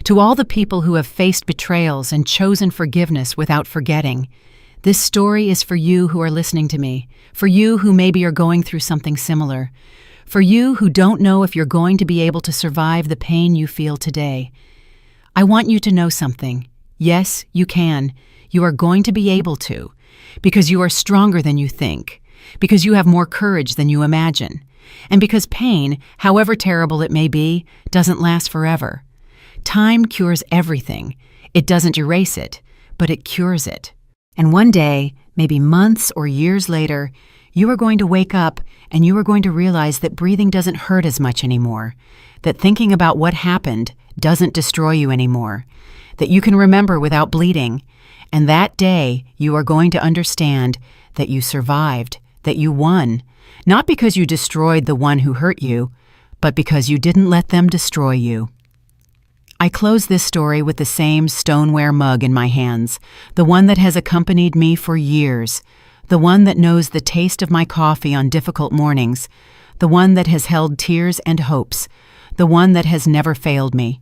Speaker 1: to all the people who have faced betrayals and chosen forgiveness without forgetting. This story is for you who are listening to me, for you who maybe are going through something similar, for you who don't know if you're going to be able to survive the pain you feel today. I want you to know something. Yes, you can. You are going to be able to, because you are stronger than you think, because you have more courage than you imagine, and because pain, however terrible it may be, doesn't last forever. Time cures everything. It doesn't erase it, but it cures it. And one day, maybe months or years later, you are going to wake up and you are going to realize that breathing doesn't hurt as much anymore, that thinking about what happened doesn't destroy you anymore, that you can remember without bleeding. And that day, you are going to understand that you survived, that you won, not because you destroyed the one who hurt you, but because you didn't let them destroy you. I close this story with the same stoneware mug in my hands, the one that has accompanied me for years, the one that knows the taste of my coffee on difficult mornings, the one that has held tears and hopes, the one that has never failed me.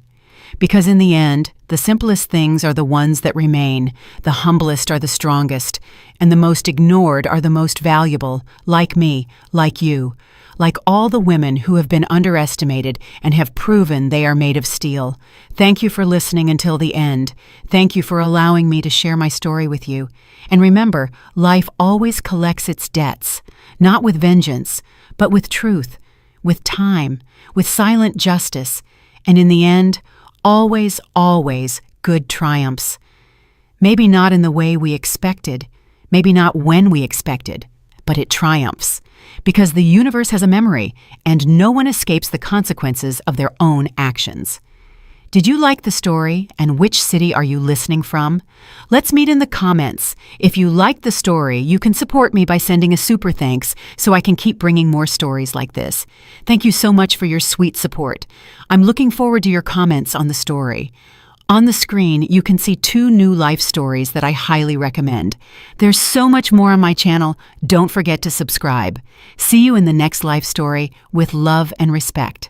Speaker 1: Because in the end, the simplest things are the ones that remain, the humblest are the strongest, and the most ignored are the most valuable, like me, like you, like all the women who have been underestimated and have proven they are made of steel. Thank you for listening until the end. Thank you for allowing me to share my story with you. And remember, life always collects its debts, not with vengeance, but with truth, with time, with silent justice, and in the end, always, always good triumphs. Maybe not in the way we expected, maybe not when we expected, but it triumphs. Because the universe has a memory, and no one escapes the consequences of their own actions. Did you like the story, and which city are you listening from? Let's meet in the comments. If you liked the story, you can support me by sending a super thanks so I can keep bringing more stories like this. Thank you so much for your sweet support. I'm looking forward to your comments on the story. On the screen, you can see 2 new life stories that I highly recommend. There's so much more on my channel. Don't forget to subscribe. See you in the next life story with love and respect.